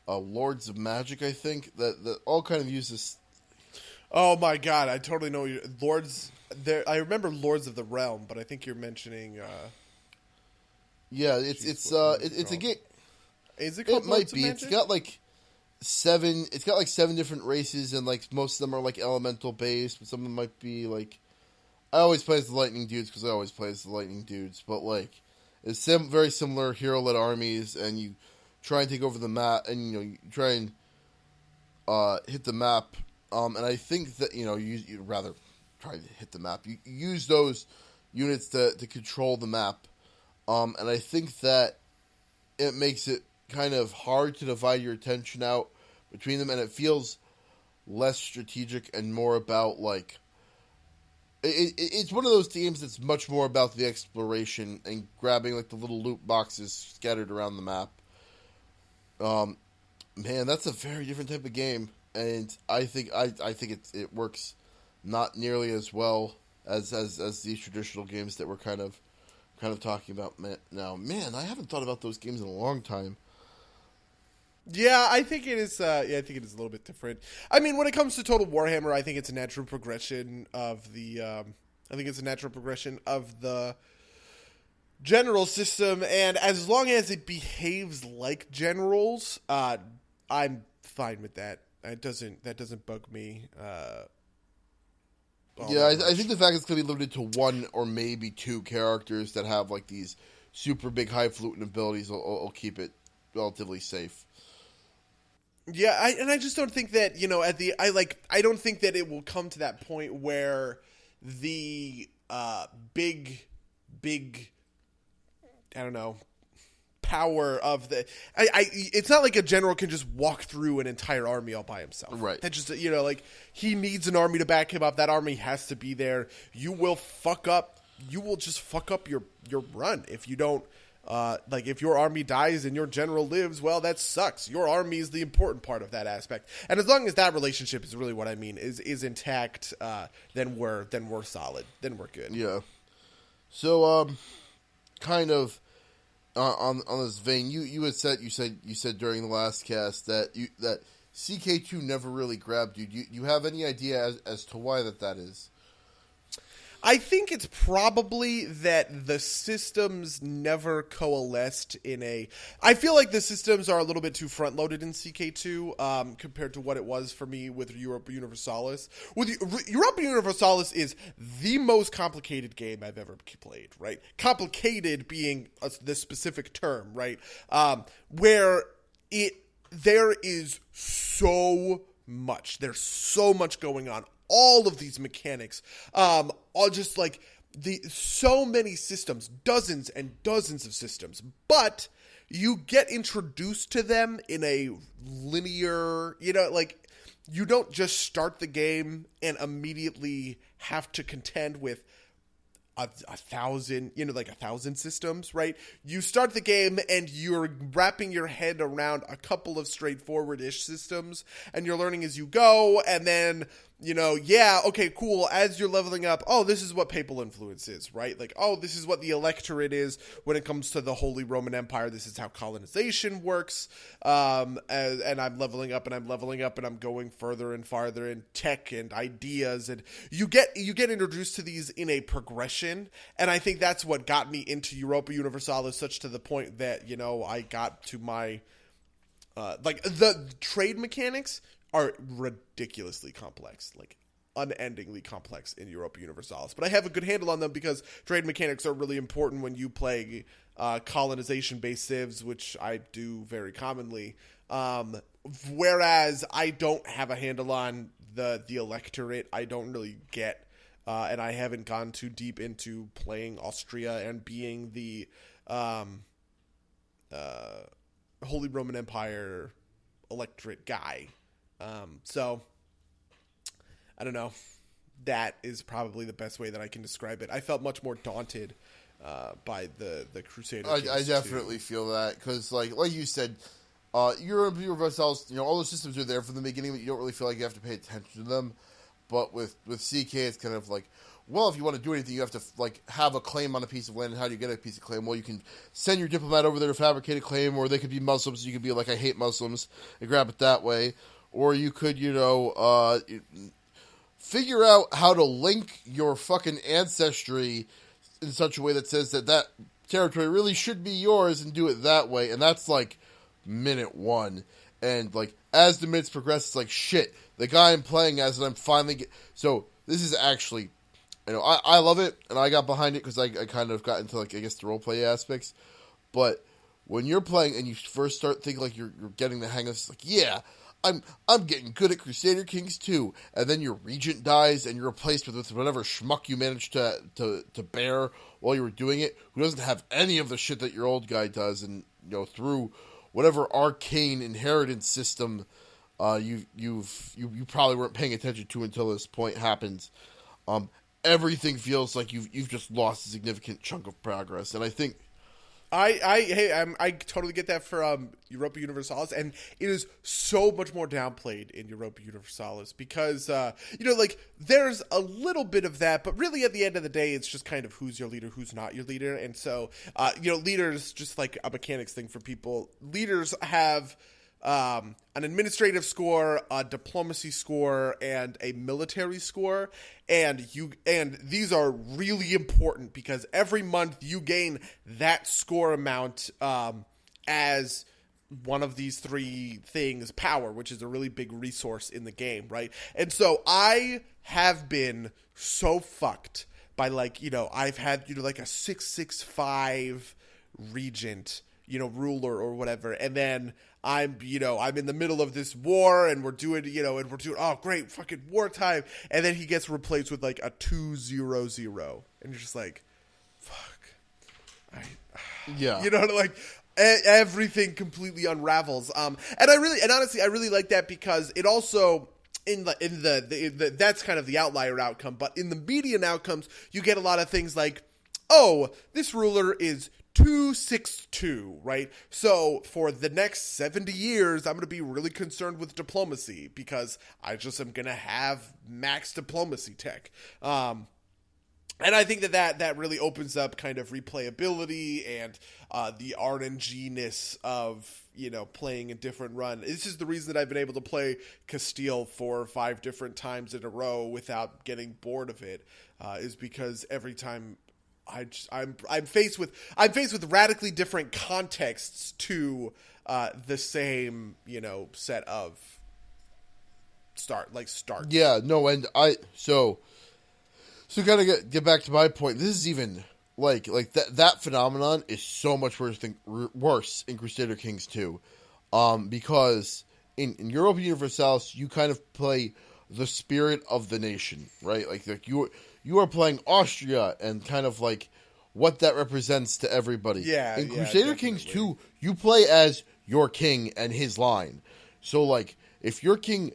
Lords of Magic, I think, that all kind of uses. Oh my god, I totally know Lords. I remember Lords of the Realm, but I think you're mentioning. Yeah, it's a game. Is it called It Lords might of be. Magic? It's got like seven. It's got like 7 different races, and like most of them are like elemental based, but some of them might be like. I always play as the Lightning Dudes because I always play as the Lightning Dudes, but like it's very similar hero-led armies, and you try and take over the map, and you try and hit the map. And I think that you rather try to hit the map. You use those units to control the map, and I think that it makes it kind of hard to divide your attention out between them, and it feels less strategic and more about like it's one of those games that's much more about the exploration and grabbing like the little loot boxes scattered around the map. Man, that's a very different type of game, and I think it works not nearly as well as these traditional games that we're kind of talking about now. Man, I haven't thought about those games in a long time. Yeah, I think it is. I think it is a little bit different. I mean, when it comes to Total Warhammer, I think it's a natural progression of the. General system, and as long as it behaves like generals, I'm fine with that. That doesn't bug me. Yeah, I think the fact it's going to be limited to 1 or maybe 2 characters that have like these super big highfalutin abilities will keep it relatively safe. Yeah, I just don't think that I don't think that it will come to that point where the big I don't know power of the it's not like a general can just walk through an entire army all by himself. Right. That just like he needs an army to back him up. That army has to be there. You will just fuck up your run if you don't. If your army dies and your general lives, well, that sucks. Your army is the important part of that aspect, and as long as that relationship is really what I mean is intact, then we're solid. Then we're good. Yeah. So, kind of on this vein, you said during the last cast that CK2 never really grabbed you. Do you have any idea as to why that is? I think it's probably that the systems never coalesced in a... I feel like the systems are a little bit too front-loaded in CK2 compared to what it was for me with Europa Universalis. Europa Universalis is the most complicated game I've ever played, right? Complicated being the specific term, right? Where there is so much. There's so much going on. All of these mechanics, are just like so many systems, dozens and dozens of systems, but you get introduced to them in a linear, you don't just start the game and immediately have to contend with a thousand systems, right? You start the game and you're wrapping your head around a couple of straightforward-ish systems, and you're learning as you go, and then yeah, okay, cool. As you're leveling up, oh, this is what papal influence is, right? Like, oh, this is what the electorate is when it comes to the Holy Roman Empire. This is how colonization works. And I'm leveling up and I'm leveling up and I'm going further and farther in tech and ideas. And you get introduced to these in a progression. And I think that's what got me into Europa Universalis, such to the point that, I got to my, the trade mechanics are ridiculously complex, like unendingly complex in Europa Universalis. But I have a good handle on them because trade mechanics are really important when you play colonization-based civs, which I do very commonly. Whereas I don't have a handle on the electorate. I don't really get, and I haven't gone too deep into playing Austria and being the Holy Roman Empire electorate guy. So I don't know. That is probably the best way that I can describe it. I felt much more daunted by the Crusader Kings I definitely feel that because, like you said, Europa Universalis, all those systems are there from the beginning, but you don't really feel like you have to pay attention to them. But with CK, it's kind of like, well, if you want to do anything, you have to have a claim on a piece of land. And how do you get a piece of claim? Well, you can send your diplomat over there to fabricate a claim, or they could be Muslims. You could be like, I hate Muslims, and grab it that way. Or you could, figure out how to link your fucking ancestry in such a way that says that territory really should be yours and do it that way. And that's, minute one. And, as the minutes progress, it's like, shit, the guy I'm playing as, and I'm finally So, this is actually, I love it, and I got behind it because I kind of got into, I guess, the roleplay aspects. But when you're playing and you first start thinking, you're getting the hang of it, it's yeah, I'm getting good at Crusader Kings 2, and then your regent dies, and you're replaced with whatever schmuck you managed to bear while you were doing it, who doesn't have any of the shit that your old guy does, and through whatever arcane inheritance system you probably weren't paying attention to until this point happens. Everything feels like you've just lost a significant chunk of progress, and I think. I totally get that for Europa Universalis, and it is so much more downplayed in Europa Universalis because there's a little bit of that, but really at the end of the day, it's just kind of who's your leader, who's not your leader, and so leaders, just like a mechanics thing for people, leaders have an administrative score, a diplomacy score, and a military score, and these are really important because every month you gain that score amount as one of these three things, power, which is a really big resource in the game, right? And so I have been so fucked by I've had a 665 regent, ruler or whatever, and then I'm in the middle of this war, and we're doing, oh, great, fucking wartime, and then he gets replaced with a 200, and you're just like, fuck, yeah, everything completely unravels, and honestly, I really like that because it also. In the that's kind of the outlier outcome, but in the median outcomes, you get a lot of things like, oh, this ruler is 262, right? So for the next 70 years, I'm going to be really concerned with diplomacy because I just am going to have max diplomacy tech. And I think that really opens up kind of replayability and the RNG-ness of, playing a different run. This is the reason that I've been able to play Castile 4 or 5 different times in a row without getting bored of it, is because every time I'm faced with radically different contexts to the same, set of starts. Yeah, no, and so kind of get back to my point. This is even that phenomenon is so much worse in Crusader Kings 2, because in Europa Universalis you kind of play the spirit of the nation, right? You are playing Austria and kind of what that represents to everybody. Yeah. In Crusader Kings 2, you play as your king and his line. So if your king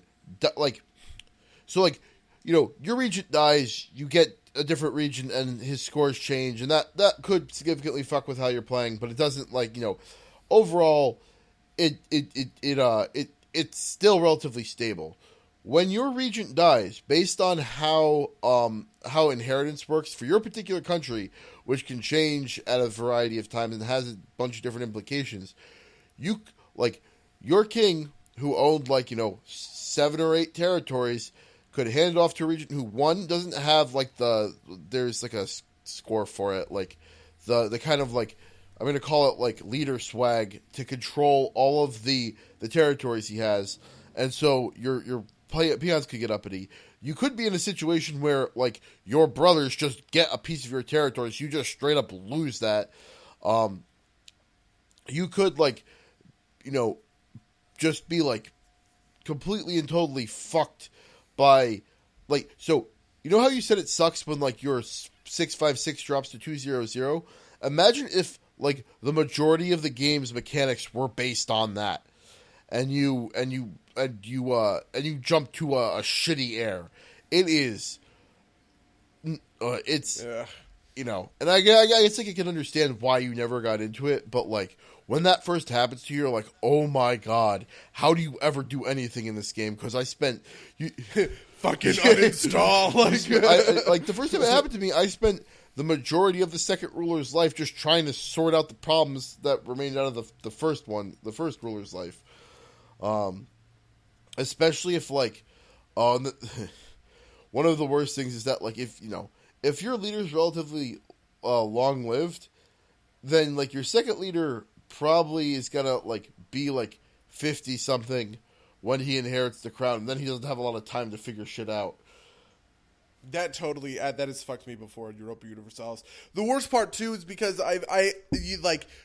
your regent dies, you get a different region and his scores change, and that could significantly fuck with how you're playing, but it doesn't overall it's still relatively stable. when your regent dies, based on how inheritance works for your particular country, which can change at a variety of times and has a bunch of different implications, you like your king who owned 7 or 8 territories could hand it off to a regent who one doesn't have there's like a score for it, like the kind of like I'm going to call it like leader swag to control all of the territories he has, and so your peons could get uppity. You could be in a situation where like your brothers just get a piece of your territory, so you just straight up lose that. You could just be like completely and totally fucked by so you know how you said it sucks when like your 656 drops to 200. Imagine if like the majority of the game's mechanics were based on that, and you jump to a shitty heir. It is, it's and I guess I can understand why you never got into it, but like when that first happens to you, you're like, oh my god, how do you ever do anything in this game? Because I spent fucking uninstall. The first time it happened to me, I spent the majority of the second ruler's life just trying to sort out the problems that remained out of the first ruler's life. Especially if one of the worst things is that like if your leader's relatively long lived, then like your second leader probably is gonna be 50 something when he inherits the crown, and then he doesn't have a lot of time to figure shit out. That totally that has fucked me before in Europa Universalis. The worst part too is because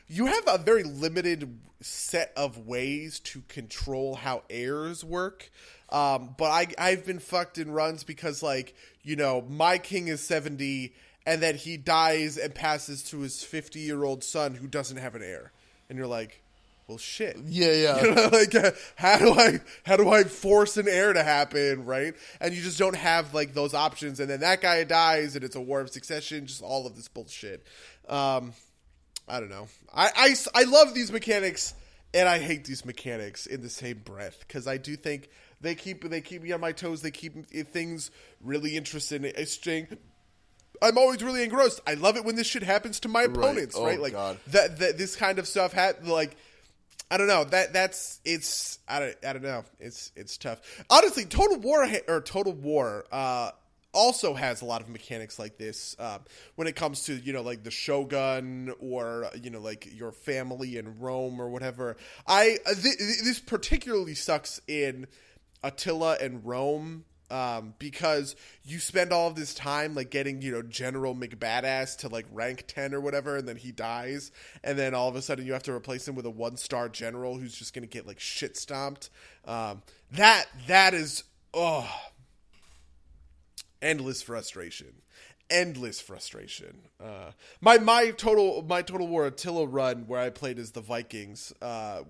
you have a very limited set of ways to control how heirs work. But I've been fucked in runs because my king is 70 and then he dies and passes to his 50-year-old son who doesn't have an heir, and you're like, well, shit. Yeah. How do I force an heir to happen, right? And you just don't have those options, and then that guy dies, and it's a war of succession. Just all of this bullshit. I don't know. I love these mechanics, and I hate these mechanics in the same breath, because I do think they keep me on my toes. They keep things really interesting. I'm always really engrossed. I love it when this shit happens to my opponents, right? God. This kind of stuff I don't know. I don't know. It's tough. Honestly, Total War also has a lot of mechanics like this when it comes to the Shogun or your family in Rome or whatever. This particularly sucks in Attila and Rome. Because you spend all of this time getting General McBadass to rank 10 or whatever, and then he dies, and then all of a sudden you have to replace him with a 1-star general who's just gonna get shit stomped. That is endless frustration. My Total War Attila run where I played as the Vikings,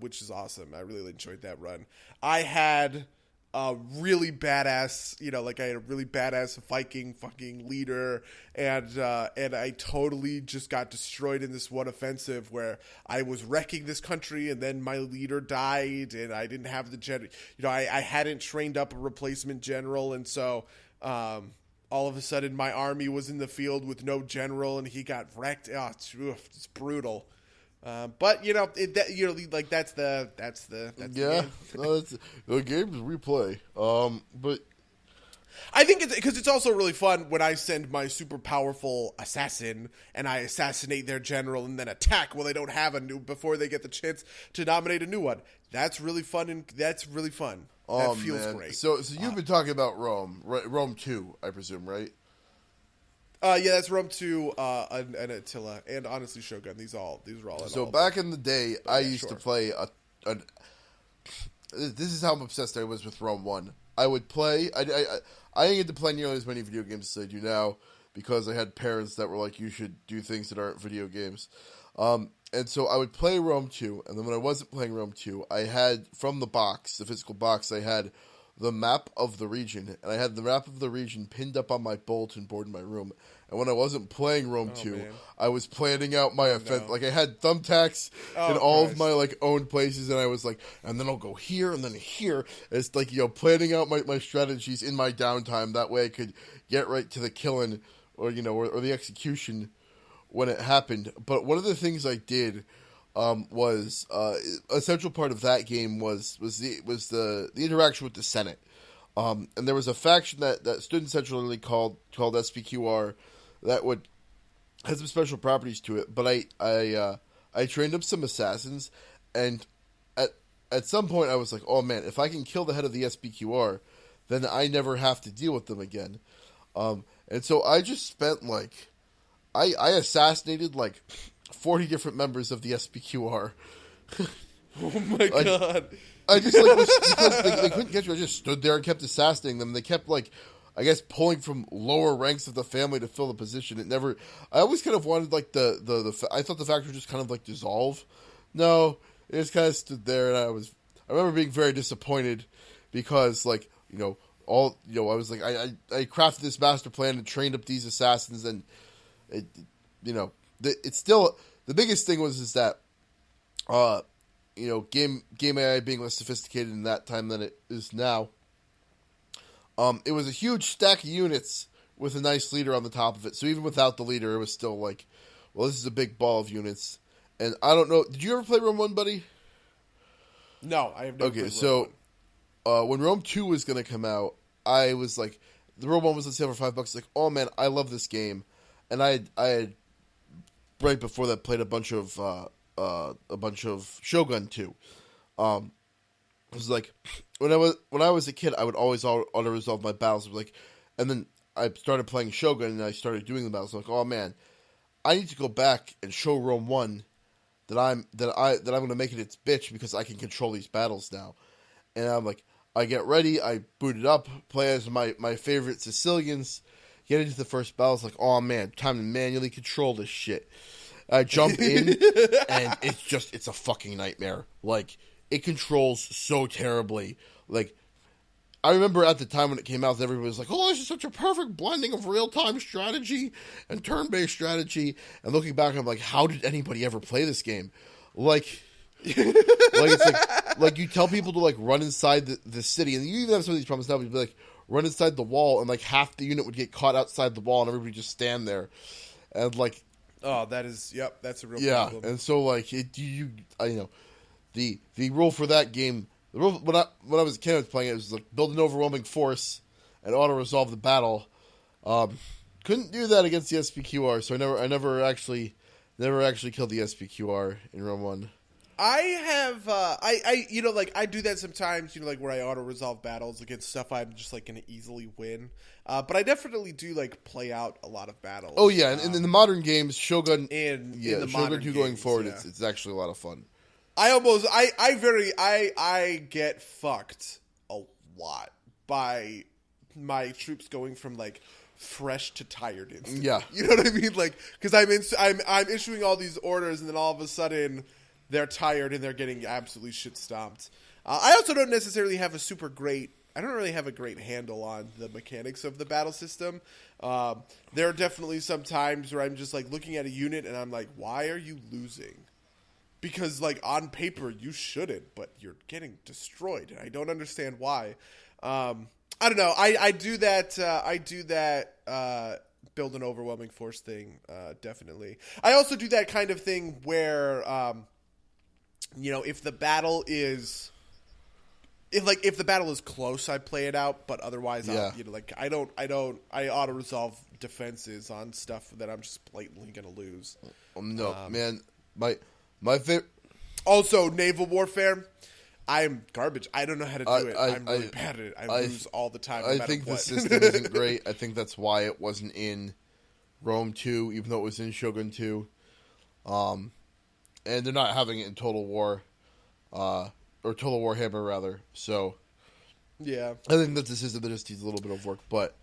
which is awesome. I really enjoyed that run. I had a really badass, I had a really badass Viking fucking leader, and I totally just got destroyed in this one offensive where I was wrecking this country, and then my leader died, and I didn't have the general, I hadn't trained up a replacement general, and so all of a sudden my army was in the field with no general, and he got wrecked. Oh, it's brutal. But that's the game. The games we play. But I think it's because it's also really fun when I send my super powerful assassin and I assassinate their general and then attack while they don't have a new before they get the chance to nominate a new one. That's really fun and that's really fun. That feels great. So you've been talking about Rome, right? Rome 2, I presume, right? Yeah, that's Rome 2 and Attila, and honestly Shogun. These are all. So back in the day, I used to play this is how obsessed I was with Rome 1. I would play. I didn't get to play nearly as many video games as I do now because I had parents that were like, "You should do things that aren't video games." And so I would play Rome 2, and then when I wasn't playing Rome 2, I had from the box, the physical box, I had the map of the region, and I had the map of the region pinned up on my bulletin board in my room. And when I wasn't playing Rome 2, man. I was planning out my offense. no. Like, I had thumbtacks in Oh, all Christ. of my, like, own places, and I was like, and then I'll go here, and then here. It's like, planning out my strategies in my downtime. That way I could get right to the killing, or, or the execution when it happened. But one of the things I did was a central part of that game was the interaction with the Senate. And there was a faction that stood in Central Italy called SPQR that had some special properties to it. But I trained up some assassins, and at some point I was like, oh man, if I can kill the head of the SPQR, then I never have to deal with them again. And so I just spent I assassinated 40 different members of the SPQR. Oh my god. I just because they couldn't catch me. I just stood there and kept assassinating them. They kept I guess pulling from lower ranks of the family to fill the position. It never. I always kind of wanted the. I thought the faction would just kind of dissolve. No, it just kind of stood there, and I remember being very disappointed because I was I crafted this master plan and trained up these assassins, and it's still the biggest thing is that game AI being less sophisticated in that time than it is now. It was a huge stack of units with a nice leader on the top of it. So even without the leader, it was still well, this is a big ball of units. And I don't know, did you ever play Rome 1, buddy? No, I have never played Rome 1. When Rome 2 was going to come out, I was the Rome 1 was on sale for $5. Oh man, I love this game. And I had right before that played a bunch of Shogun 2. It was when I was a kid, I would always auto resolve my battles. And then I started playing Shogun, and I started doing the battles. Oh man, I need to go back and show Rome 1 that I'm going to make it its bitch because I can control these battles now. And I'm I get ready, I boot it up, play as my favorite Sicilians, get into the first battle. It's oh man, time to manually control this shit. I jump in, and it's a fucking nightmare. It controls so terribly. I remember at the time when it came out, everybody was oh, this is such a perfect blending of real-time strategy and turn-based strategy. And looking back, I'm how did anybody ever play this game? It's you tell people to run inside the city, and you even have some of these problems now. But you'd be run inside the wall, and half the unit would get caught outside the wall, and everybody just stand there, and oh, that's a real problem. And so the rule for that game. The rule when I was a kid, I was playing it was build an overwhelming force and auto resolve the battle. Couldn't do that against the SPQR, so I never actually killed the SPQR in Rome 1. I have I do that sometimes, where I auto resolve battles against stuff I'm just going to easily win. But I definitely do play out a lot of battles. Oh yeah, and in the modern games, Shogun in the Shogun modern 2 going games, forward, yeah. it's actually a lot of fun. I get fucked a lot by my troops going from fresh to tired instantly. Yeah. You know what I mean? Because I'm issuing all these orders, and then all of a sudden they're tired and they're getting absolutely shit stomped. I also don't necessarily have I don't really have a great handle on the mechanics of the battle system. There are definitely some times where I'm just looking at a unit and I'm why are you losing? Because on paper you shouldn't, but you're getting destroyed, and I don't understand why. I don't know. I do that. Build an overwhelming force thing. Definitely. I also do that kind of thing where, if the battle is, if the battle is close, I play it out. But otherwise, Yeah. I auto resolve defenses on stuff that I'm just blatantly gonna lose. No, man, my favorite. Also, naval warfare. I'm garbage. I don't know how to do it. I'm really bad at it. I lose all the time. I think the system isn't great. I think that's why it wasn't in Rome 2, even though it was in Shogun 2. And they're not having it in Total War, or Total Warhammer rather. So, yeah, I think that's a system that just needs a little bit of work. But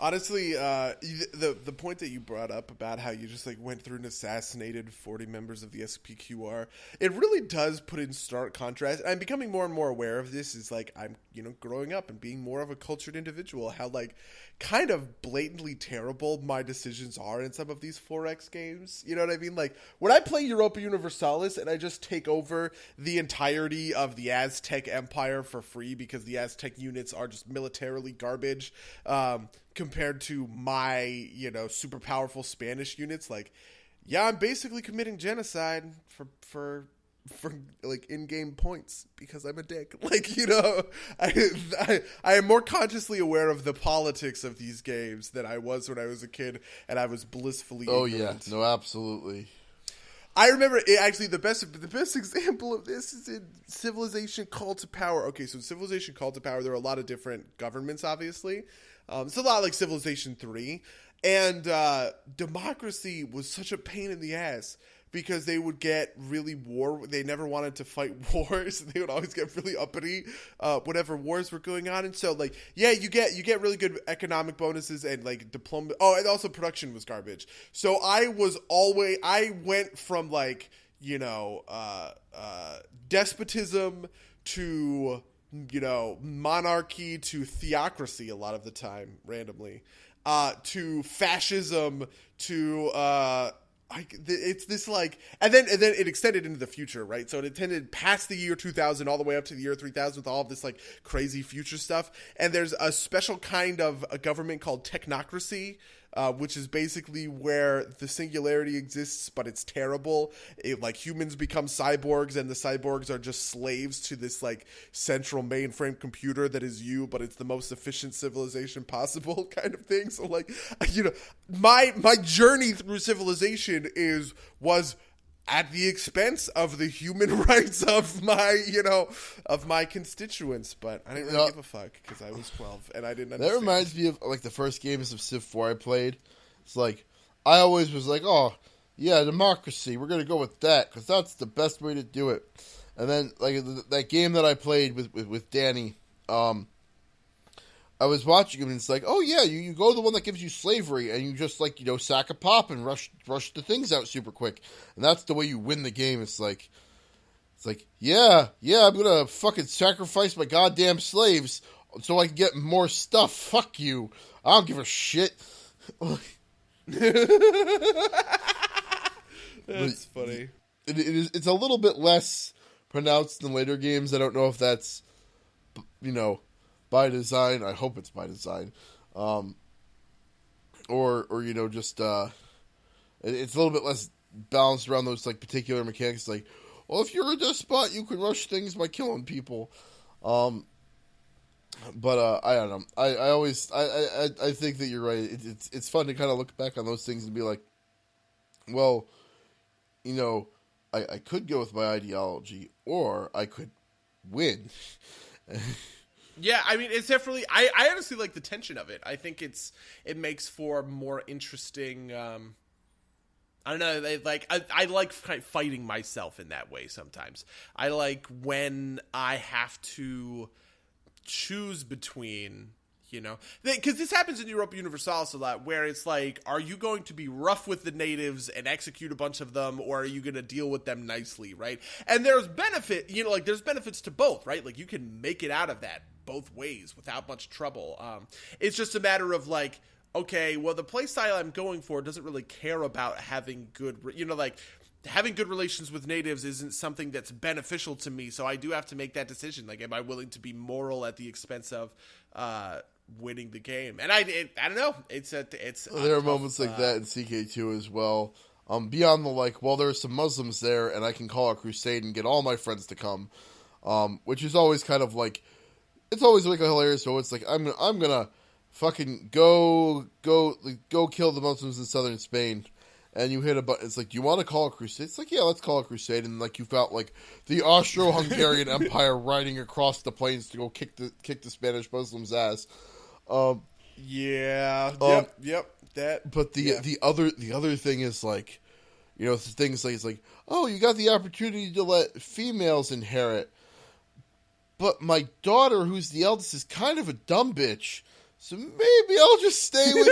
Honestly, the point that you brought up about how you just like went through and assassinated 40 members of the SPQR, it really does put in stark contrast. I'm becoming more and more aware of this. Is like I'm growing up and being more of a cultured individual. How like kind of blatantly terrible my decisions are in some of these 4X games. You know what I mean? Like when I play Europa Universalis and I just take over the entirety of the Aztec Empire for free because the Aztec units are just militarily garbage. Compared to my, super powerful Spanish units, like, yeah, I'm basically committing genocide for like in-game points because I'm a dick. Like, I am more consciously aware of the politics of these games than I was when I was a kid, and I was blissfully ignorant. Yeah, no, absolutely. I remember actually the best example of this is in Civilization Call to Power. Okay, so Civilization Call to Power, there are a lot of different governments, obviously. It's a lot like Civilization 3. And democracy was such a pain in the ass because they would get really they never wanted to fight wars. They would always get really uppity whenever wars were going on. And so, like, yeah, you get really good economic bonuses and, like, diplomacy. Oh, and also production was garbage. So I went from, like, despotism to monarchy to theocracy a lot of the time, randomly, to fascism to it's this like, and then it extended into the future, right? So it extended past the year 2000 all the way up to the year 3000 with all of this like crazy future stuff. And there's a special kind of a government called technocracy, which is basically where the singularity exists, but it's terrible. Like humans become cyborgs, and the cyborgs are just slaves to this like central mainframe computer that is you, but it's the most efficient civilization possible, kind of thing. So like, my journey through civilization was at the expense of the human rights of my constituents, but I didn't really give a fuck because I was 12 and I didn't understand. That reminds me of like the first games of Civ 4 I played. It's like I always was like, oh yeah, democracy. We're gonna go with that because that's the best way to do it. And then like that game that I played with Danny, I was watching him and it's like, oh yeah, you go to the one that gives you slavery and you just like, sack a pop and rush the things out super quick. And that's the way you win the game. It's like, yeah, I'm gonna fucking sacrifice my goddamn slaves so I can get more stuff. Fuck you. I don't give a shit. That's funny. It's a little bit less pronounced than later games. I don't know if that's, by design. I hope it's by design. Or just it's a little bit less balanced around those like particular mechanics. Like, well, if you're a despot, you can rush things by killing people. But I don't know. I think that you're right. It's fun to kind of look back on those things and be like, well, I could go with my ideology, or I could win. Yeah, I mean, it's definitely. I honestly like the tension of it. I think it makes for more interesting. I don't know. I like fighting myself in that way sometimes. I like when I have to choose between, because this happens in Europa Universalis a lot, where it's like, are you going to be rough with the natives and execute a bunch of them, or are you going to deal with them nicely, right? And there's there's benefits to both, right? Like, you can make it out of that both ways without much trouble. It's just a matter of like, okay, well, the playstyle I'm going for doesn't really care about having good, having good relations with natives isn't something that's beneficial to me, so I do have to make that decision. Like, am I willing to be moral at the expense of winning the game? And I don't know. There are moments like that in CK2 as well. Beyond the like, well, there's some Muslims there, and I can call a crusade and get all my friends to come, which is always kind of like, it's always like a hilarious. So it's like I'm gonna fucking go kill the Muslims in southern Spain. And you hit a button. It's like, do you want to call a crusade? It's like, yeah, let's call a crusade. And like, you've got like the Austro-Hungarian Empire riding across the plains to go kick the Spanish Muslims' ass. Yeah. Yep. That. But the other thing is like, things like, it's like, oh, you got the opportunity to let females inherit, but my daughter, who's the eldest, is kind of a dumb bitch. So maybe I'll just stay with,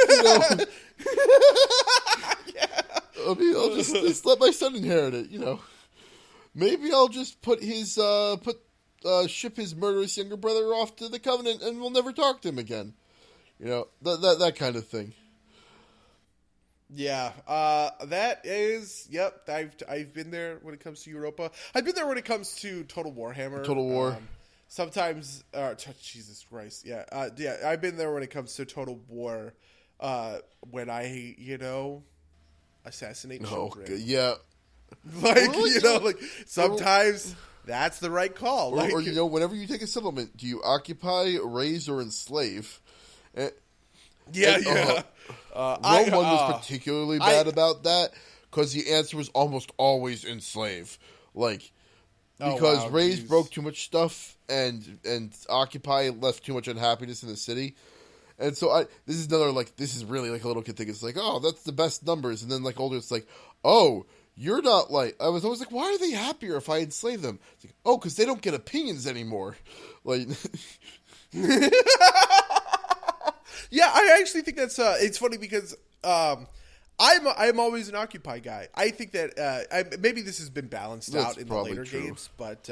I'll just let my son inherit it, Maybe I'll just ship his murderous younger brother off to the Covenant and we'll never talk to him again. That kind of thing. Yeah, that is, yep, I've been there when it comes to Europa. I've been there when it comes to Total Warhammer. Total War. Sometimes, Jesus Christ, yeah, I've been there when it comes to Total War, when I, assassinate children. Okay, yeah. Sometimes that's the right call. Or, whenever you take a settlement, do you occupy, raise, or enslave? Rome was particularly bad about that because the answer was almost always enslave. Because raise broke too much stuff and occupy left too much unhappiness in the city. And so this is another, this is really a little kid thing. It's that's the best numbers. And then older, it's you're not I was always why are they happier if I enslave them? It's because they don't get opinions anymore. Yeah, I actually think that's it's funny because I'm always an Occupy guy. I think that maybe this has been balanced out in the later games, but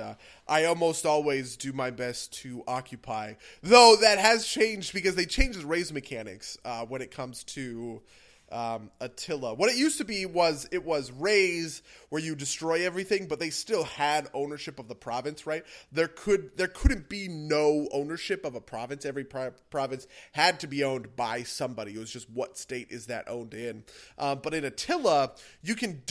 I almost always do my best to Occupy. Though that has changed because they changed the raise mechanics when it comes to Attila. What it used to be was raise where you destroy everything, but they still had ownership of the province, right? There couldn't be no ownership of a province. Every province had to be owned by somebody. It was just what state is that owned in. But in Attila, you can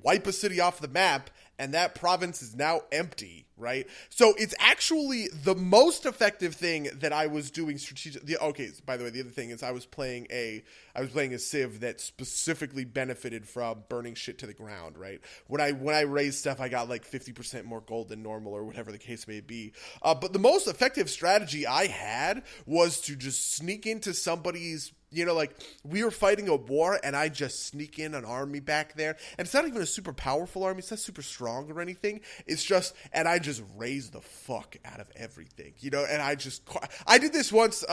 wipe a city off the map and that province is now empty, right? So it's actually the most effective thing that I was doing strategically. Okay, by the way, the other thing is I was playing a Civ that specifically benefited from burning shit to the ground, right? When I raised stuff, I got 50% more gold than normal or whatever the case may be. But the most effective strategy I had was to just sneak into somebody's, we were fighting a war and I just sneak in an army back there. And it's not even a super powerful army. It's not super strong or anything. It's just, and I just raise the fuck out of everything, and I did this once.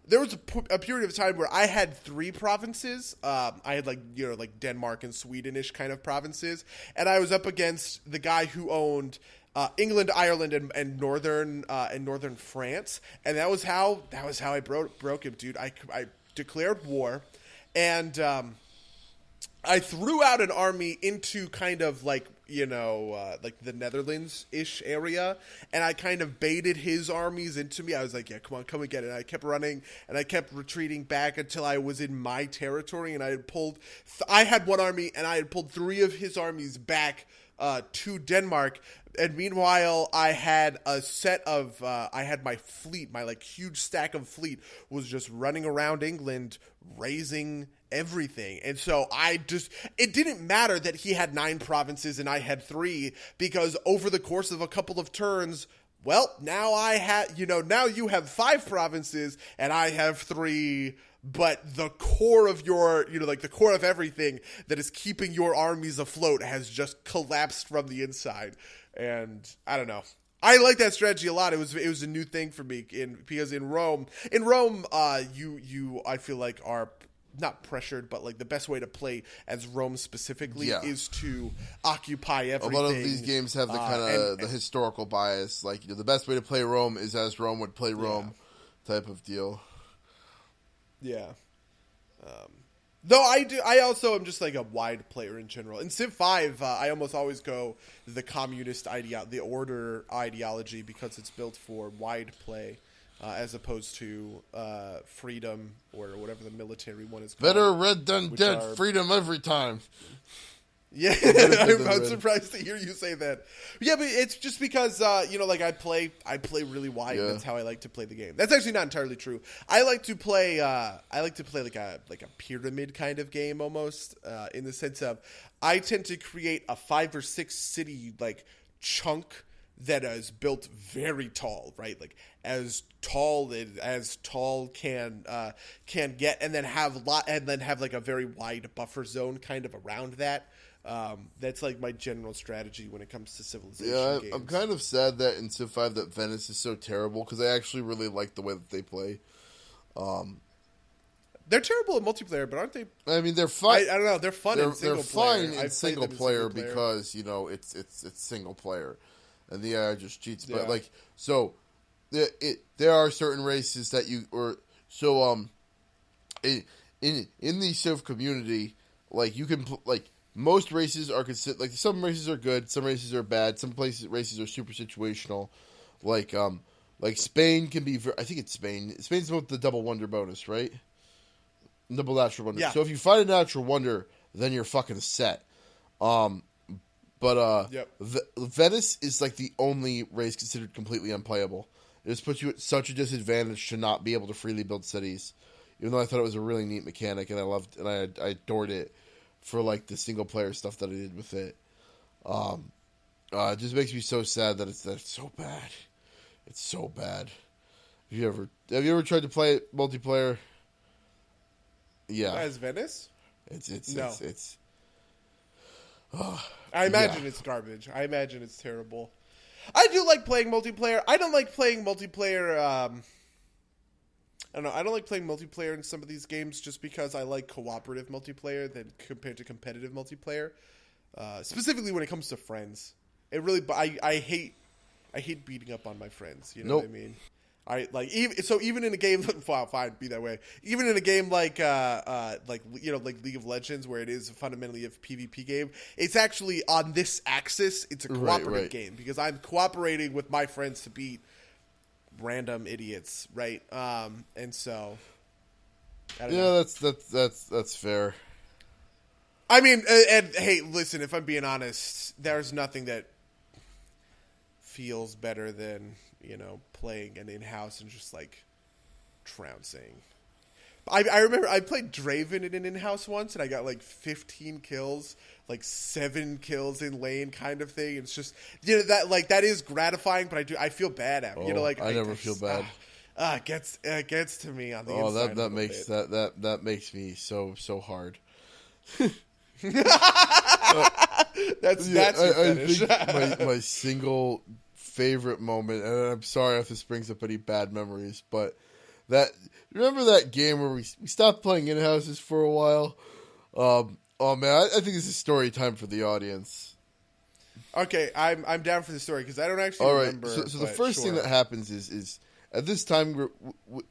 There was a period of time where I had 3 provinces. I had Denmark and Sweden-ish kind of provinces. And I was up against the guy who owned England, Ireland, and northern France. And that was how I broke him, dude. I declared war, and I threw out an army into kind of the Netherlands-ish area, and I kind of baited his armies into me. I was yeah, come on, come and get it. And I kept running, and I kept retreating back until I was in my territory, and I had one army, and I had pulled 3 of his armies back to Denmark. And meanwhile, I had a set of, I had my fleet, my huge stack of fleet was just running around England, raising everything. And so it didn't matter that he had 9 provinces and I had 3, because over the course of a couple of turns, well, now now you have 5 provinces and I have 3. But the core of your, the core of everything that is keeping your armies afloat has just collapsed from the inside. And I don't know. I like that strategy a lot. It was a new thing for me because in Rome, you I feel are not pressured, but the best way to play as Rome specifically is to occupy everything. A lot of these games have the kind of the historical bias. The best way to play Rome is as Rome would play Rome, type of deal. Yeah. Though I also am just a wide player in general. In Civ 5, I almost always go the communist the order ideology, because it's built for wide play, as opposed to freedom or whatever the military one is called. Better red than dead, freedom every time. Yeah, I'm surprised to hear you say that. Yeah, but it's just because I play really wide. Yeah. That's how I like to play the game. That's actually not entirely true. I like to play like a pyramid kind of game almost, in the sense of I tend to create a 5 or 6 city chunk that is built very tall, right? As tall can get, and then have a very wide buffer zone kind of around that. That's my general strategy when it comes to civilization games. I'm kind of sad that in Civ 5 that Venice is so terrible, because I actually really like the way that they play. They're terrible in multiplayer, but aren't they? I mean, they're fun. I don't know. They're fun in single player. Fine in single player because it's single player, and the AI just cheats. Yeah. But like so, there are certain races that in the Civ community, like you can like most races are considered like some races are good, some races are bad, some races are super situational, like Spain can be. I think it's Spain. Spain's with the double wonder bonus, right? Double natural wonder. Yeah. So if you find a natural wonder, then you're fucking set. Yep. Venice is like the only race considered completely unplayable. It just puts you at such a disadvantage to not be able to freely build cities. Even though I thought it was a really neat mechanic and I adored it for like the single player stuff that I did with it. It just makes me so sad that it's so bad. It's so bad. Have you ever tried to play it multiplayer? Yeah. As Venice? No. I imagine it's garbage. I imagine it's terrible. I do like playing multiplayer. I don't like playing multiplayer. I don't know. I don't like playing multiplayer in some of these games just because I like cooperative multiplayer than compared to competitive multiplayer. Specifically when it comes to friends. It really. I hate beating up on my friends. You know what I mean? Even in a game, well, fine, be that way. Even in a game like League of Legends, where it is fundamentally a PvP game, it's actually on this axis. It's a cooperative game because I'm cooperating with my friends to beat random idiots, right? And so, I don't know. That's fair. I mean, and hey, listen, if I'm being honest, there's nothing that feels better than playing an in-house and just like trouncing. I remember I played Draven in an in-house once and I got like 15 kills, like 7 kills in lane kind of thing. It's just that is gratifying, but I feel bad at it. I never feel bad. It gets to me on the inside. That makes me so hard. That's I think my single favorite moment, and I'm sorry if this brings up any bad memories, but remember that game where we stopped playing in-houses for a while? Oh man, I think this is story time for the audience. Okay, I'm down for the story because I don't actually remember. So the first thing that happens is at this time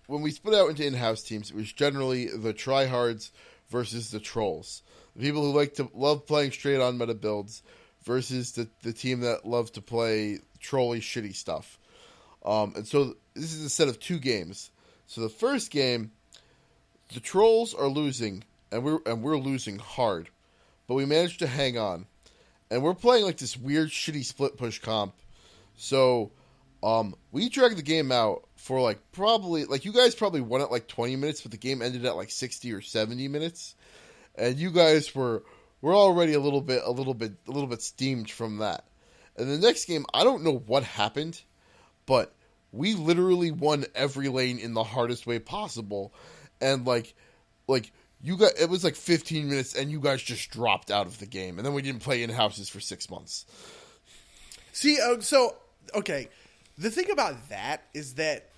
when we split out into in-house teams, it was generally the tryhards versus the trolls. The people who love playing straight on meta builds versus the team that love to play trolly shitty stuff. And so this is a set of 2 games. So the first game, the trolls are losing and we're losing hard. But we managed to hang on. And we're playing like this weird shitty split push comp. So we dragged the game out for like probably like you guys probably won at like 20 minutes, but the game ended at like 60 or 70 minutes. And you guys were already a little bit steamed from that. And the next game, I don't know what happened, but we literally won every lane in the hardest way possible. And like you guys, it was like 15 minutes and you guys just dropped out of the game. And then we didn't play in-houses for 6 months. See, okay. The thing about that is that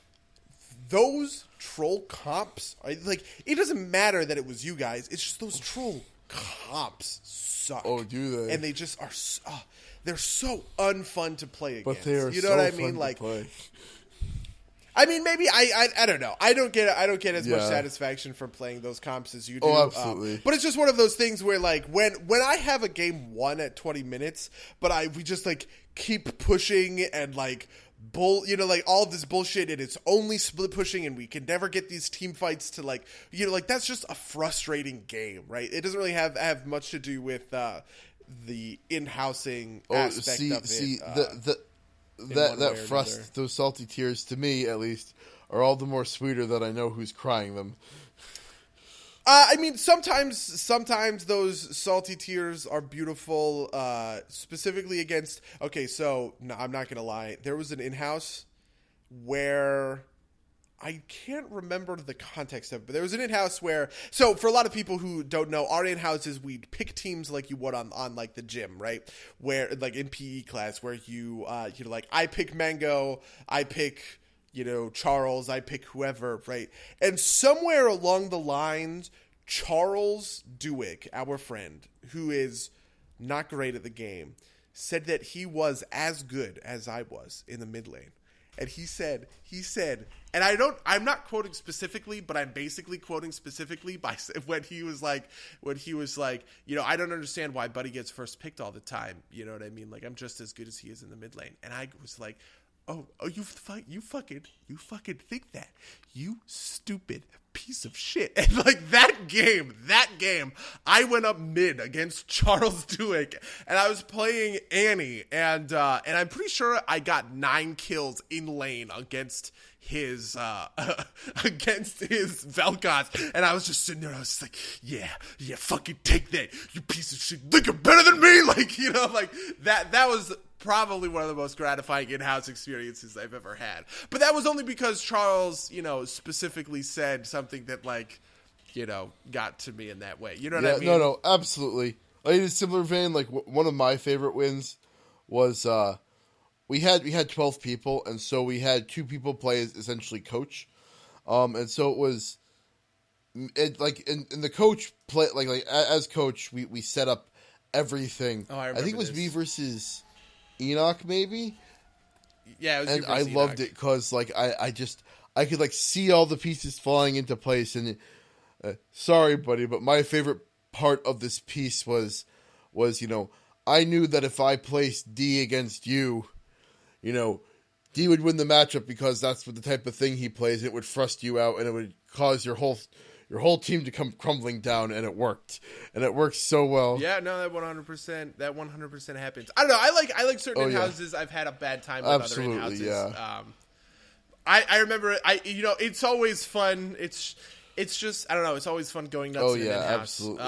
those troll comps, like, it doesn't matter that it was you guys. It's just those troll comps suck. Oh, do they? And they just are. They're so unfun to play against. But they are. You know so what I fun mean? to Like, play. I mean, maybe I don't know. I don't get as much satisfaction from playing those comps as you do. Oh, absolutely. But it's just one of those things where, like, when I have a game won at 20 minutes, but we just like keep pushing and like. Like all this bullshit, and it's only split pushing, and we can never get these team fights to like, that's just a frustrating game, right? It doesn't really have much to do with the in-housing aspect of it. Those salty tears, to me at least, are all the more sweeter that I know who's crying them. I mean, sometimes those salty tears are beautiful, specifically against... Okay, so, no, I'm not going to lie. There was an in-house where... I can't remember the context of it, but there was an in-house where... So, for a lot of people who don't know, our in-houses, we'd pick teams like you would on like, the gym, right? Where, like, in PE class, where you like, I pick Mango, I pick... Charles, I pick whoever, right? And somewhere along the lines, Charles Duick, our friend, who is not great at the game, said that he was as good as I was in the mid lane. And he said, and I'm not quoting specifically, but I'm basically quoting specifically by when he was like, I don't understand why Buddy gets first picked all the time. You know what I mean? Like, I'm just as good as he is in the mid lane. And I was like, oh, you fucking think that, you stupid piece of shit. And like that game, I went up mid against Charles Duick, and I was playing Annie, and I'm pretty sure I got 9 kills in lane against his Vel'Koz, and I was just sitting there, I was like, yeah, fucking take that, you piece of shit, think you're better than me, like, like that was probably one of the most gratifying in-house experiences I've ever had. But that was only because Charles, specifically said something that, like, got to me in that way. You know what I mean? No, absolutely. In a similar vein, like, one of my favorite wins was, we had 12 people, and so we had 2 people play as essentially coach. And so it was, like, in the coach play, like as coach, we set up everything. Oh, I think it was me versus Enoch, maybe. Yeah, it was and I loved it because, like, I could, like, see all the pieces falling into place. And sorry, buddy, but my favorite part of this piece was I knew that if I placed D against you, D would win the matchup because that's what the type of thing he plays. It would frust you out, and it would cause your whole team to come crumbling down, and it worked. And it worked so well. Yeah, no, that 100% happens. I don't know. I like certain in-houses. I've had a bad time with Absolutely, other in-houses. Yeah. I remember it's always fun. It's just, I don't know, it's always fun going nuts in an in-house. Absolutely.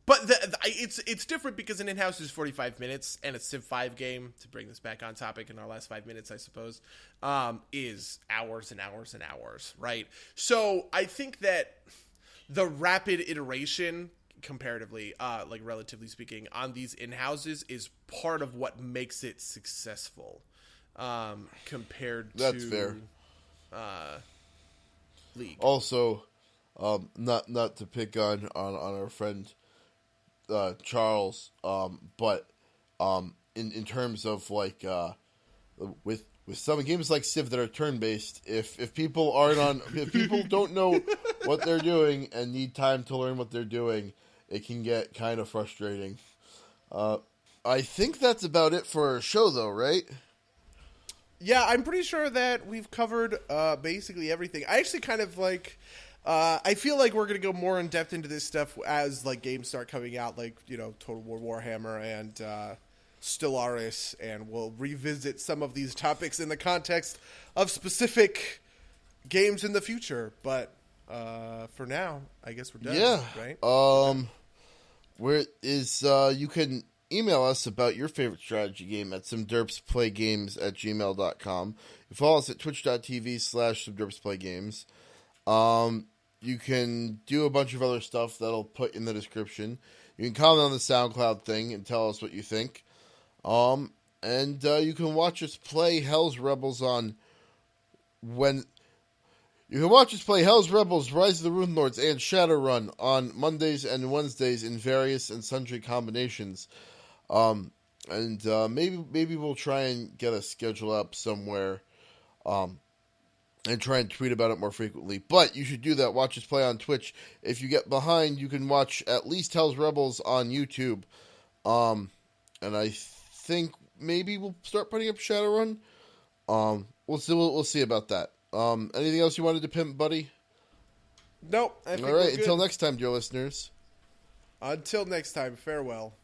But it's different because an in-house is 45 minutes, and a Civ 5 game, to bring this back on topic in our last 5 minutes, I suppose, is hours and hours and hours, right? So I think that the rapid iteration, comparatively, like relatively speaking, on these in-houses is part of what makes it successful, compared to... That's fair. League. Also, not to pick on our friend... Charles, but in terms of, like, with some games like Civ that are turn based, if people don't know what they're doing and need time to learn what they're doing, it can get kind of frustrating. I think that's about it for our show, though, right? Yeah, I'm pretty sure that we've covered basically everything. I actually kind of like. I feel like we're going to go more in depth into this stuff as, like, games start coming out, like, Total War Warhammer and Stellaris, and we'll revisit some of these topics in the context of specific games in the future. But for now, I guess we're done. Yeah. Right? You can email us about your favorite strategy game at somederpsplaygames@gmail.com. You follow us at twitch.tv/somederpsplaygames. You can do a bunch of other stuff that'll put in the description. You can comment on the SoundCloud thing and tell us what you think. And you can watch us play Hell's Rebels Rise of the Rune Lords, and Shadowrun on Mondays and Wednesdays in various and sundry combinations. Maybe we'll try and get a schedule up somewhere. And try and tweet about it more frequently. But you should do that. Watch us play on Twitch. If you get behind, you can watch at least Hell's Rebels on YouTube. And I think maybe we'll start putting up Shadowrun. We'll see about that. Anything else you wanted to pimp, buddy? Nope. I think all right. Until next time, dear listeners. Until next time. Farewell.